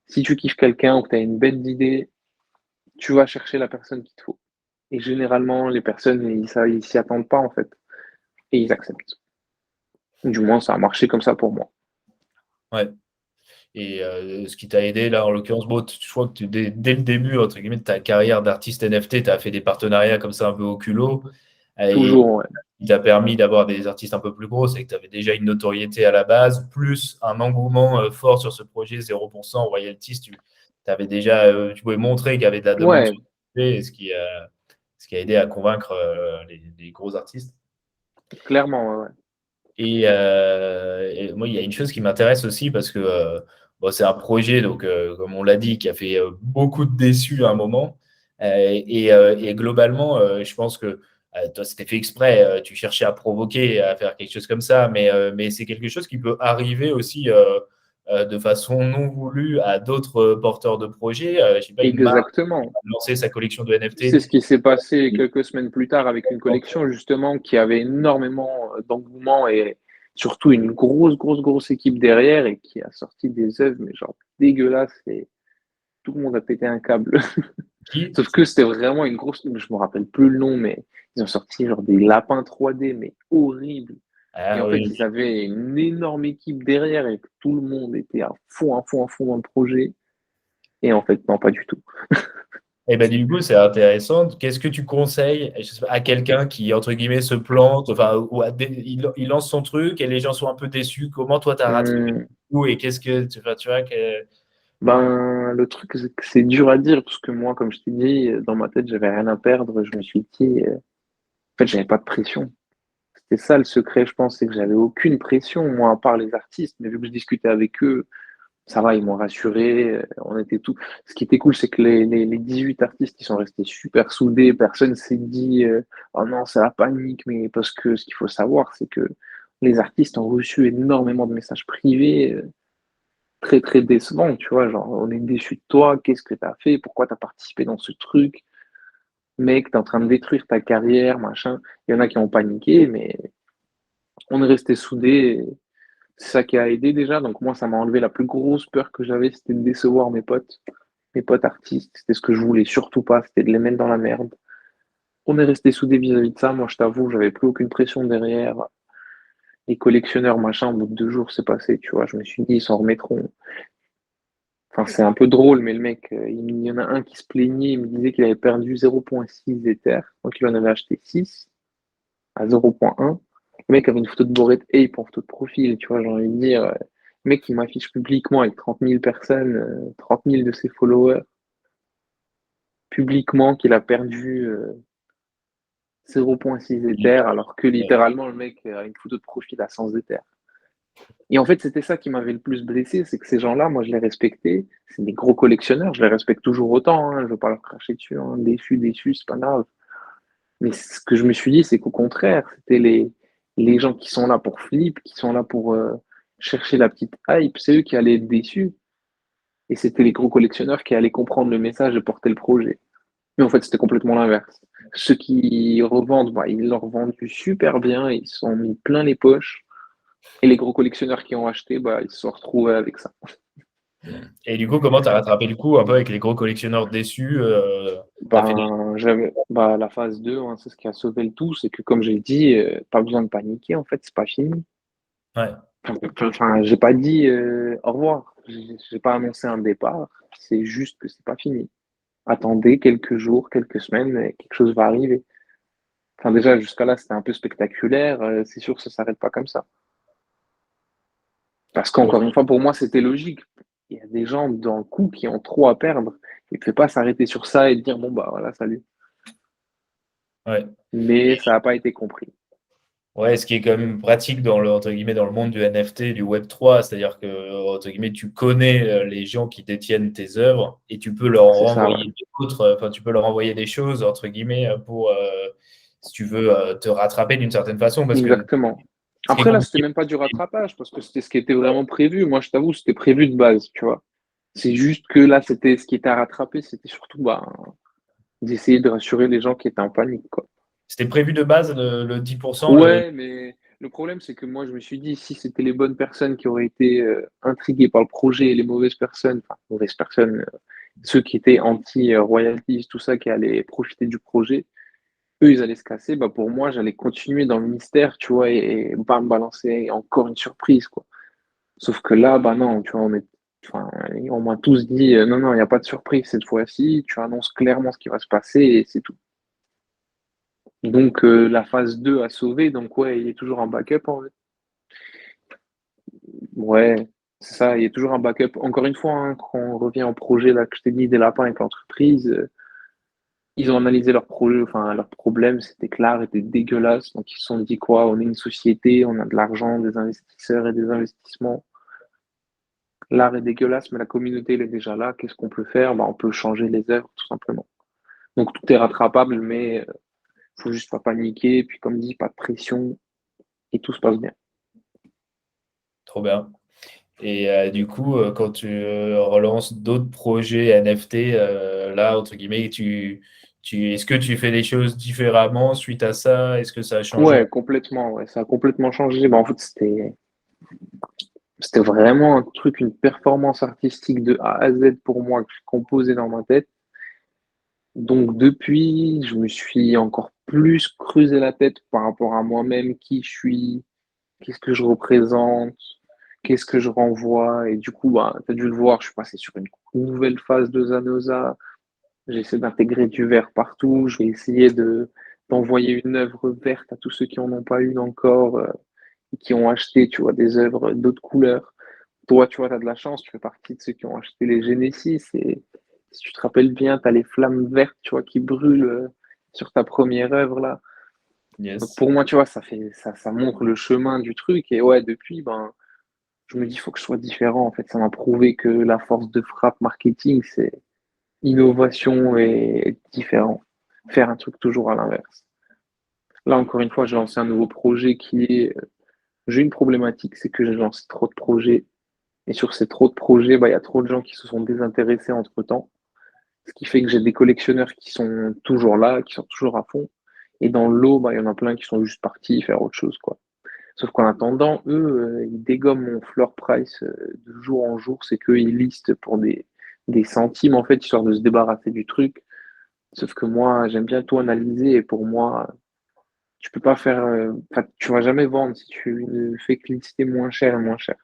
Si tu kiffes quelqu'un ou que tu as une bête d'idée, tu vas chercher la personne qu'il te faut. Et généralement, les personnes, ils s'y attendent pas, en fait. Et ils acceptent. Du moins, ça a marché comme ça pour moi. Ouais. Et ce qui t'a aidé, là, en l'occurrence, bon, je crois que dès le début, entre guillemets, de ta carrière d'artiste NFT, tu as fait des partenariats comme ça un peu au culot. Et Toujours, ouais. qui t'a permis d'avoir des artistes un peu plus gros, c'est que tu avais déjà une notoriété à la base, plus un engouement fort sur ce projet 0% royalties. Tu avais déjà, tu pouvais montrer qu'il y avait de la demande Ouais, sur le projet, ce qui a aidé à convaincre les gros artistes. clairement, ouais, ouais. Et moi, il y a une chose qui m'intéresse aussi parce que bon, c'est un projet, donc, comme on l'a dit, qui a fait beaucoup de déçus à un moment. Et globalement, je pense que toi, c'était fait exprès. Tu cherchais à provoquer, à faire quelque chose comme ça, mais c'est quelque chose qui peut arriver aussi de façon non voulue à d'autres porteurs de projets. Je ne sais pas, une marque qui Exactement. va lancer sa collection de C'est NFT. ce qui s'est passé quelques semaines plus tard avec une collection justement qui avait énormément d'engouement et surtout une grosse équipe derrière et qui a sorti des œuvres, mais genre dégueulasses et tout le monde a pété un câble. Qui? Sauf que c'était vraiment une grosse, je me rappelle plus le nom, mais ils ont sorti genre des lapins 3D, mais horribles. Et Ah en fait, oui. ils avaient une énorme équipe derrière et tout le monde était à fond dans le projet. Et en fait, non, pas du tout. Et ben du coup, c'est intéressant. Qu'est-ce que tu conseilles je sais pas, à quelqu'un qui, entre guillemets, se plante, enfin, ou il lance son truc et les gens sont un peu déçus. Comment toi, tu as rattrapé Hum, tout et qu'est-ce que enfin, tu vois que... Ben, le truc, c'est que c'est dur à dire, parce que moi, comme je t'ai dit, dans ma tête, j'avais rien à perdre. Je me suis dit, en fait, j'avais pas de pression. C'était ça le secret, je pense, c'est que j'avais aucune pression, moi, à part les artistes. Mais vu que je discutais avec eux, ça va, ils m'ont rassuré. On était tout. Ce qui était cool, c'est que les 18 artistes, ils sont restés super soudés. Personne s'est dit, oh non, c'est la panique. Mais parce que ce qu'il faut savoir, c'est que les artistes ont reçu énormément de messages privés, très décevants, tu vois. Genre, on est déçu de toi. Qu'est-ce que tu as fait? Pourquoi tu as participé dans ce truc? Mec, t'es en train de détruire ta carrière, machin. Il y en a qui ont paniqué, mais on est resté soudés. C'est ça qui a aidé déjà. Donc moi, ça m'a enlevé la plus grosse peur que j'avais, c'était de décevoir mes potes artistes. C'était ce que je voulais surtout pas, c'était de les mettre dans la merde. On est resté soudés vis-à-vis de ça. Moi, je t'avoue, j'avais plus aucune pression derrière. Les collectionneurs, machin, au bout de 2 jours, c'est passé, tu vois. Je me suis dit, ils s'en remettront. Enfin, c'est un peu drôle, mais le mec, il y en a un qui se plaignait, il me disait qu'il avait perdu 0,6 Ether, donc il en avait acheté 6 à 0,1. Le mec avait une photo de Bored Ape en photo de profil, tu vois, j'ai envie de dire, le mec qui m'affiche publiquement avec 30 000 personnes, 30 000 de ses followers, publiquement qu'il a perdu 0,6 Ether, alors que littéralement le mec a une photo de profil à 100 Ether. Et en fait, c'était ça qui m'avait le plus blessé, c'est que ces gens-là, moi, je les respectais. C'est des gros collectionneurs, je les respecte toujours autant, hein, je veux pas leur cracher dessus, hein, déçu, c'est pas grave. Mais ce que je me suis dit, c'est qu'au contraire, c'était les gens qui sont là pour flip, qui sont là pour chercher la petite hype, c'est eux qui allaient être déçus. Et c'était les gros collectionneurs qui allaient comprendre le message et porter le projet. Mais en fait, c'était complètement l'inverse. Ceux qui revendent, bah, ils l'ont revendu super bien, ils se sont mis plein les poches. Et les gros collectionneurs qui ont acheté, bah, ils se sont retrouvés avec ça. Et du coup, comment tu as rattrapé le coup un peu avec les gros collectionneurs déçus tu fait des... La phase 2, hein, c'est ce qui a sauvé le tout, c'est que comme j'ai dit, pas besoin de paniquer, en fait, c'est pas fini. Ouais. Enfin, j'ai pas dit au revoir, j'ai pas annoncé un départ, c'est juste que c'est pas fini. Attendez quelques jours, quelques semaines, et quelque chose va arriver. Enfin, déjà, jusqu'à là, c'était un peu spectaculaire, c'est sûr que ça s'arrête pas comme ça. Parce qu'encore une fois, pour moi, c'était logique. Il y a des gens dans le coup qui ont trop à perdre. Il ne fait pas s'arrêter sur ça et dire, bon, bah voilà, salut. Ouais. Mais ça n'a pas été compris. Ouais, ce qui est quand même pratique dans le, entre guillemets, dans le monde du NFT, du Web3, c'est-à-dire que, entre guillemets, tu connais les gens qui détiennent tes œuvres et tu peux leur C'est ça, ouais. renvoyer d'autres, enfin, tu peux leur envoyer des choses, entre guillemets, pour, si tu veux, te rattraper d'une certaine façon, parce que Exactement. ce qui est Après, là, c'était compliqué, même pas du rattrapage parce que c'était ce qui était vraiment prévu. Moi, je t'avoue, c'était prévu de base, tu vois. C'est juste que là, c'était ce qui était à rattraper, c'était surtout bah, d'essayer de rassurer les gens qui étaient en panique, quoi. c'était prévu de base, le 10%, Ouais, mais le problème, c'est que moi, je me suis dit, si c'était les bonnes personnes qui auraient été intriguées par le projet et les mauvaises personnes, ceux qui étaient anti-royalties, tout ça, qui allaient profiter du projet, eux, ils allaient se casser, bah, pour moi, j'allais continuer dans le mystère, tu vois, et pas me balancer encore une surprise, quoi. Sauf que là, bah non, tu vois, enfin, on m'a tous dit, non, non, il n'y a pas de surprise cette fois-ci, tu annonces clairement ce qui va se passer et c'est tout. Donc, la phase 2 a sauvé, donc ouais, il est toujours en backup, en vrai. Ouais, c'est ça, il y a toujours un backup. Encore une fois, hein, quand on revient au projet là, que je t'ai dit des lapins avec l'entreprise, ils ont analysé leur projet, enfin leur problème, c'était que l'art était dégueulasse. Donc ils se sont dit quoi, on est une société, on a de l'argent, des investisseurs et des investissements. L'art est dégueulasse, mais la communauté elle est déjà là. Qu'est-ce qu'on peut faire? Bah, on peut changer les œuvres, tout simplement. Donc tout est rattrapable, mais faut juste pas paniquer. Et puis comme dit, pas de pression et tout se passe bien. trop bien. Et du coup, quand tu relances d'autres projets NFT, là, entre guillemets, Est-ce que tu fais des choses différemment suite à ça? Est-ce que ça a changé? Ouais, complètement, ouais, ça a complètement changé. Bah, en fait, c'était vraiment un truc, une performance artistique de A à Z pour moi que je composais dans ma tête. Donc depuis, je me suis encore plus creusé la tête par rapport à moi-même, qui je suis, qu'est-ce que je représente, qu'est-ce que je renvoie. Et du coup, bah, tu as dû le voir, je suis passé sur une nouvelle phase de Zanosa. J'essaie d'intégrer du vert partout. Je vais essayer d'envoyer une œuvre verte à tous ceux qui en ont pas une encore, qui ont acheté, tu vois, des œuvres d'autres couleurs. Toi, tu vois, tu as de la chance, tu fais partie de ceux qui ont acheté les Genesis. Et si tu te rappelles bien, tu as les flammes vertes, tu vois, qui brûlent sur ta première œuvre là. Donc Yes. pour moi, tu vois, ça montre le chemin du truc. Et ouais, depuis, ben, je me dis, il faut que je sois différent. En fait, ça m'a prouvé que la force de frappe marketing, c'est innovation et être différent. Faire un truc toujours à l'inverse. Là, encore une fois, j'ai lancé un nouveau projet qui est. J'ai une problématique, c'est que j'ai lancé trop de projets. Et sur ces trop de projets, bah, il y a trop de gens qui se sont désintéressés entre-temps. Ce qui fait que j'ai des collectionneurs qui sont toujours là, qui sont toujours à fond. Et dans le lot, bah, il y en a plein qui sont juste partis faire autre chose, quoi. Sauf qu'en attendant, eux, ils dégomment mon floor price de jour en jour. C'est qu'eux, ils listent pour des centimes, en fait, histoire de se débarrasser du truc. Sauf que moi, j'aime bien tout analyser. Et pour moi, tu peux pas faire. Enfin, tu vas jamais vendre si tu ne fais que lister moins cher et moins cher.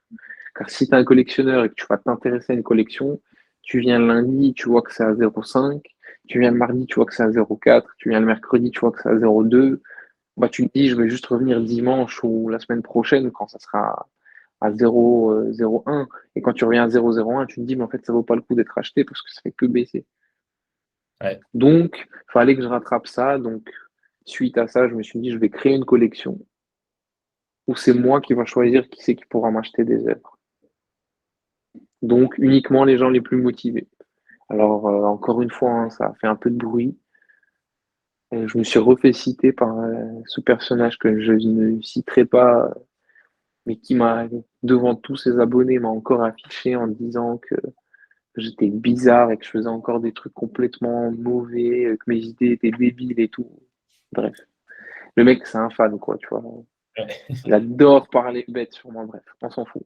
Car si tu es un collectionneur et que tu vas t'intéresser à une collection, tu viens le lundi, tu vois que c'est à 0,5, tu viens le mardi, tu vois que c'est à 0,4, tu viens le mercredi, tu vois que c'est à 0,2. Bah, tu te dis, je vais juste revenir dimanche ou la semaine prochaine quand ça sera à 0,01. Et quand tu reviens à 0,01, tu te dis, mais en fait, ça vaut pas le coup d'être acheté parce que ça fait que baisser. Ouais. Donc, il fallait que je rattrape ça. Donc, suite à ça, je me suis dit, je vais créer une collection où c'est moi qui va choisir qui c'est qui pourra m'acheter des œuvres. Donc, uniquement les gens les plus motivés. Alors, encore une fois, hein, ça a fait un peu de bruit. Je me suis refait citer par ce personnage que je ne citerai pas, mais qui m'a, devant tous ses abonnés, m'a encore affiché en disant que j'étais bizarre et que je faisais encore des trucs complètement mauvais, que mes idées étaient débiles et tout. Bref, le mec, c'est un fan, quoi, tu vois. Ouais. Il adore parler bête sur moi, bref, on s'en fout.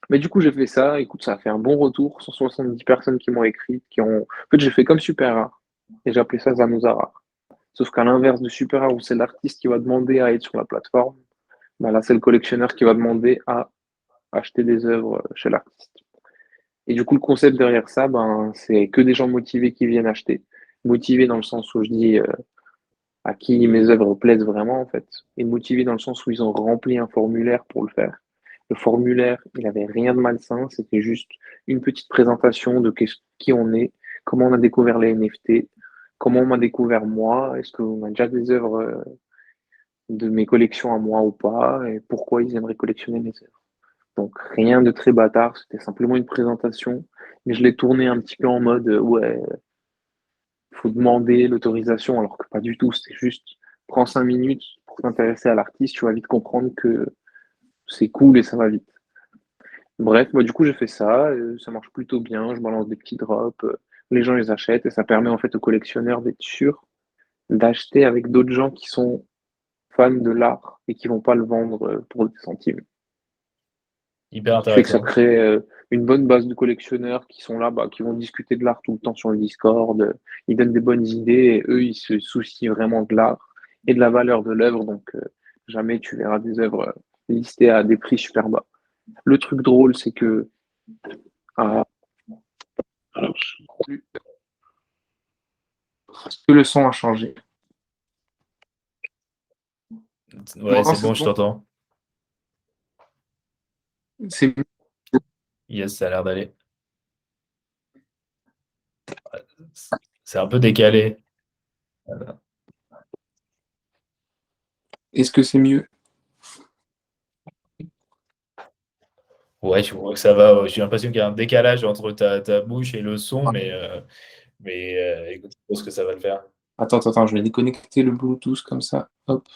Mais du coup, j'ai fait ça. Écoute, ça a fait un bon retour. 170 personnes qui m'ont écrit, qui ont. En fait, j'ai fait comme Super Rare. Et j'ai appelé ça Zanozara. Sauf qu'à l'inverse de Super Rare, où c'est l'artiste qui va demander à être sur la plateforme, bah là, c'est le collectionneur qui va demander à acheter des œuvres chez l'artiste. Et du coup, le concept derrière ça, ben, c'est que des gens motivés qui viennent acheter. Motivés dans le sens où je dis à qui mes œuvres plaisent vraiment, en fait. Et motivés dans le sens où ils ont rempli un formulaire pour le faire. Le formulaire, il avait rien de malsain, c'était juste une petite présentation de qui on est, comment on a découvert les NFT, comment on m'a découvert moi, est-ce qu'on a déjà des œuvres de mes collections à moi ou pas, et pourquoi ils aimeraient collectionner mes œuvres. Donc rien de très bâtard, c'était simplement une présentation, mais je l'ai tourné un petit peu en mode ouais, il faut demander l'autorisation, alors que pas du tout, c'était juste prends 5 minutes pour t'intéresser à l'artiste, tu vas vite comprendre que c'est cool et ça va vite. Bref, moi du coup j'ai fait ça, ça marche plutôt bien, je balance des petits drops, les gens les achètent et ça permet en fait aux collectionneurs d'être sûrs d'acheter avec d'autres gens qui sont fans de l'art et qui vont pas le vendre pour des centimes. Hyper Ce qui fait que ça intéressant. crée une bonne base de collectionneurs qui sont là, bah, qui vont discuter de l'art tout le temps sur le Discord, ils donnent des bonnes idées et eux ils se soucient vraiment de l'art et de la valeur de l'œuvre, donc jamais tu verras des œuvres listées à des prix super bas. Le truc drôle, c'est que ah, alors, je sais plus parce que le son a changé. Ouais, Maintenant, c'est c'est bon, je bon. t'entends. C'est Yes, ça a l'air d'aller. C'est un peu décalé. Est-ce que c'est mieux? Ouais, je vois que ça va. Ouais. J'ai l'impression qu'il y a un décalage entre ta bouche et le son, écoute, je pense que ça va le faire. Attends, attends, je vais déconnecter le Bluetooth comme ça. Hop.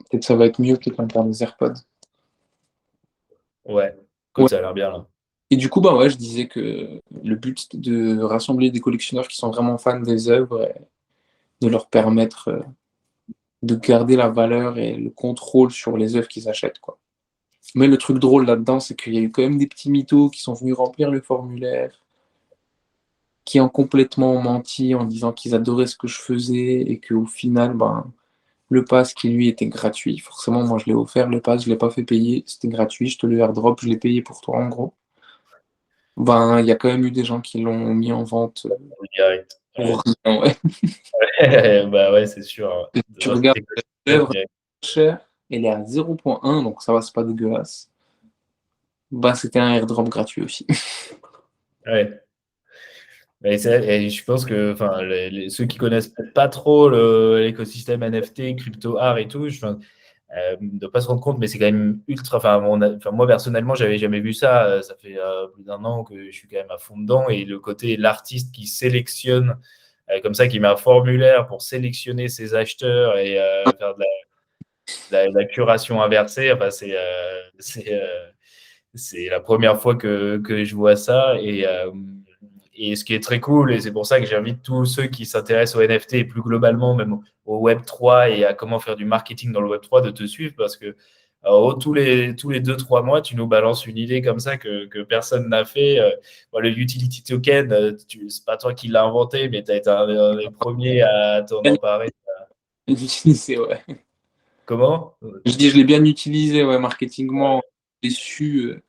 Peut-être ça va être mieux que quand on parle des AirPods. Ouais, écoute, Ouais. ça a l'air bien là. Et du coup, bah ouais, je disais que le but, c'était de rassembler des collectionneurs qui sont vraiment fans des œuvres et de leur permettre de garder la valeur et le contrôle sur les œuvres qu'ils achètent, quoi. Mais le truc drôle là-dedans, c'est qu'il y a eu quand même des petits mythos qui sont venus remplir le formulaire, qui ont complètement menti en disant qu'ils adoraient ce que je faisais et qu'au final, ben, le pass qui lui était gratuit. Forcément, moi je l'ai offert, le pass, je l'ai pas fait payer, c'était gratuit, je te le airdrop, je l'ai payé pour toi en gros. Ben, il y a quand même eu des gens qui l'ont mis en vente Direct. pour rien, ouais. Bah ouais, c'est sûr, hein. Tu Dans cet regardes écosystème, l'œuvre direct. chère, elle est à 0,1, donc ça va, c'est pas dégueulasse. Bah, c'était un airdrop gratuit aussi. Ouais. Et je pense que enfin, ceux qui connaissent peut-être pas trop l'écosystème NFT, crypto art et tout, ne doivent pas se rendre compte, mais c'est quand même ultra. Enfin, moi personnellement, j'avais jamais vu ça. Ça fait plus d'un an que je suis quand même à fond dedans. Et le côté l'artiste qui sélectionne comme ça, qui met un formulaire pour sélectionner ses acheteurs et faire de la curation inversée, enfin, c'est la première fois que je vois ça. Et ce qui est très cool, et c'est pour ça que j'invite tous ceux qui s'intéressent au NFT et plus globalement même au Web3 et à comment faire du marketing dans le Web3 de te suivre parce que tous les 2-3 mois, tu nous balances une idée comme ça que personne n'a fait. Bon, le utility token, c'est pas toi qui l'as inventé, mais tu as été un des premiers à t'en emparer. Utilisé, ouais. Comment? Je dis, je l'ai bien utilisé, ouais, marketingement. J'ai su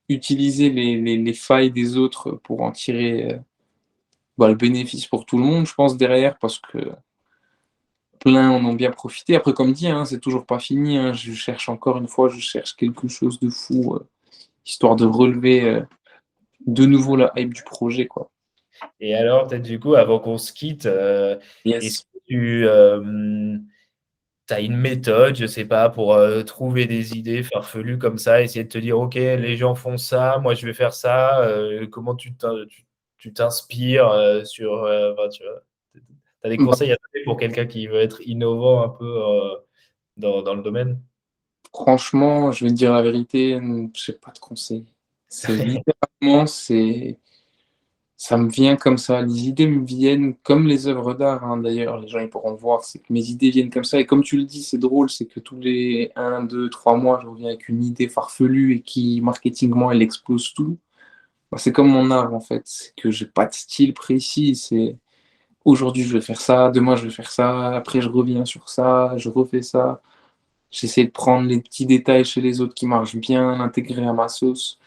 utiliser les failles des autres pour en tirer bah, le bénéfice pour tout le monde, je pense, derrière, parce que plein en ont bien profité. Après, comme dit, hein, c'est toujours pas fini. Hein. Je cherche encore une fois, je cherche quelque chose de fou, histoire de relever de nouveau la hype du projet, quoi. Et alors, peut-être du coup, avant qu'on se quitte, est-ce Yes. que tu as une méthode, je sais pas, pour trouver des idées farfelues comme ça, essayer de te dire, OK, les gens font ça, moi je vais faire ça. Comment tu t'inspires enfin, tu as des Bah, conseils à donner pour quelqu'un qui veut être innovant un peu dans le domaine? franchement, je vais te dire la vérité, je sais pas de conseils. C'est littéralement, c'est ça me vient comme ça. Les idées me viennent comme les œuvres d'art, hein, d'ailleurs, les gens ils pourront le voir, c'est que mes idées viennent comme ça. Et comme tu le dis, c'est drôle, c'est que tous les 1, 2, 3 mois, je reviens avec une idée farfelue et qui, marketingement, elle explose tout. Bah, c'est comme mon art, en fait. C'est que j'ai pas de style précis. C'est aujourd'hui, je vais faire ça, demain, je vais faire ça, après, je reviens sur ça, je refais ça. J'essaie de prendre les petits détails chez les autres qui marchent bien, l'intégrer à ma sauce.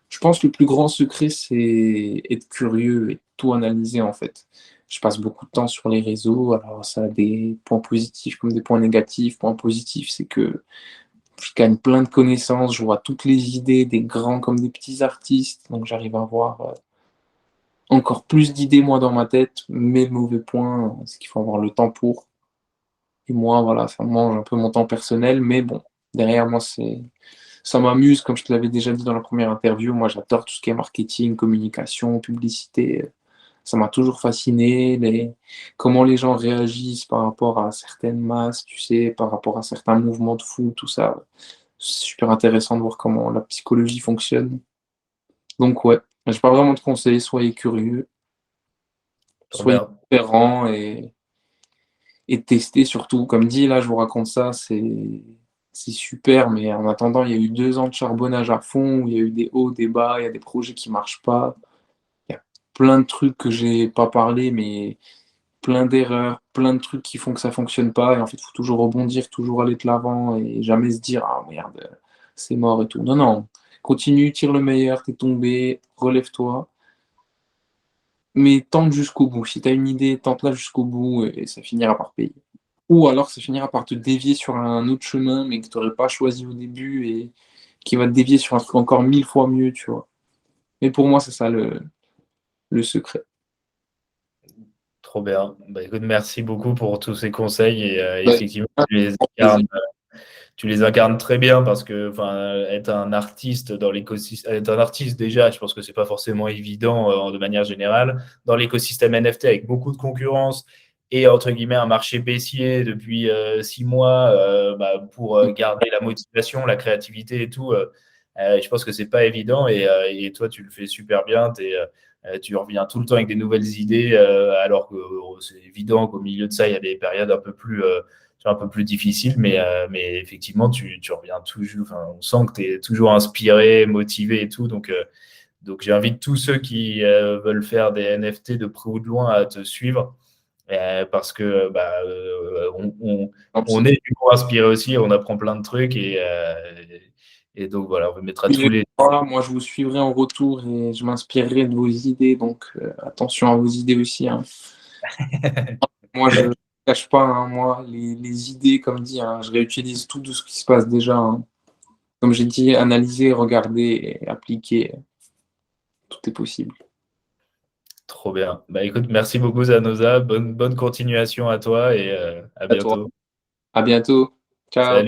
Je pense que le plus grand secret, c'est être curieux et tout analyser en fait. Je passe beaucoup de temps sur les réseaux, alors ça a des points positifs comme des points négatifs. Point positif, c'est que je gagne plein de connaissances, je vois toutes les idées, des grands comme des petits artistes, donc j'arrive à avoir encore plus d'idées moi dans ma tête, mais le mauvais point, c'est qu'il faut avoir le temps pour. Et moi, voilà, ça mange un peu mon temps personnel, mais bon, derrière moi, ça m'amuse, comme je te l'avais déjà dit dans la première interview. Moi, j'adore tout ce qui est marketing, communication, publicité. Ça m'a toujours fasciné. Comment les gens réagissent par rapport à certaines masses, tu sais, par rapport à certains mouvements de foule, tout ça. C'est super intéressant de voir comment la psychologie fonctionne. Donc, ouais, j'ai pas vraiment de conseils. Soyez curieux, Trop soyez bien. différents et testez surtout. Comme dit, là, je vous raconte ça, c'est super, mais en attendant, il y a eu 2 ans de charbonnage à fond, où il y a eu des hauts, des bas, il y a des projets qui marchent pas. Il y a plein de trucs que j'ai pas parlé, mais plein d'erreurs, plein de trucs qui font que ça fonctionne pas. Et en fait, il faut toujours rebondir, toujours aller de l'avant et jamais se dire, ah merde, c'est mort et tout. Non, non, continue, tire le meilleur, t'es tombé, relève-toi. Mais tente jusqu'au bout. Si tu as une idée, tente-la jusqu'au bout et ça finira par payer. Ou alors ça finira par te dévier sur un autre chemin, mais que tu n'aurais pas choisi au début et qui va te dévier sur un truc encore 1000 fois mieux, tu vois. Mais pour moi, c'est ça le secret. Trop bien. Bah, écoute, merci beaucoup pour tous ces conseils et Ouais, effectivement, grand plaisir. tu les incarnes très bien parce que enfin, être un artiste dans l'écosystème, être un artiste déjà, je pense que c'est pas forcément évident de manière générale. Dans l'écosystème NFT avec beaucoup de concurrence et entre guillemets un marché baissier depuis 6 mois, bah, pour garder la motivation, la créativité et tout, Je pense que c'est pas évident et toi, tu le fais super bien. Tu reviens tout le temps avec des nouvelles idées, alors que c'est évident qu'au milieu de ça, il y a des périodes un peu plus difficiles, mais effectivement, tu reviens toujours. Enfin, on sent que tu es toujours inspiré, motivé et tout. Donc j'invite tous ceux qui veulent faire des NFT de près ou de loin à te suivre. Parce que on est du coup inspiré aussi, on apprend plein de trucs et donc voilà, on mettra tous les. Moi, je vous suivrai en retour et je m'inspirerai de vos idées. Donc, attention à vos idées aussi, hein. Moi, je ne cache pas, hein, moi, les idées, comme dit, hein, je réutilise tout ce qui se passe déjà, hein. Comme j'ai dit, analyser, regarder et appliquer, tout est possible. Trop bien. Bah écoute, merci beaucoup Zanoza, bonne continuation à toi et à À toi. bientôt. À bientôt. Ciao. Salut.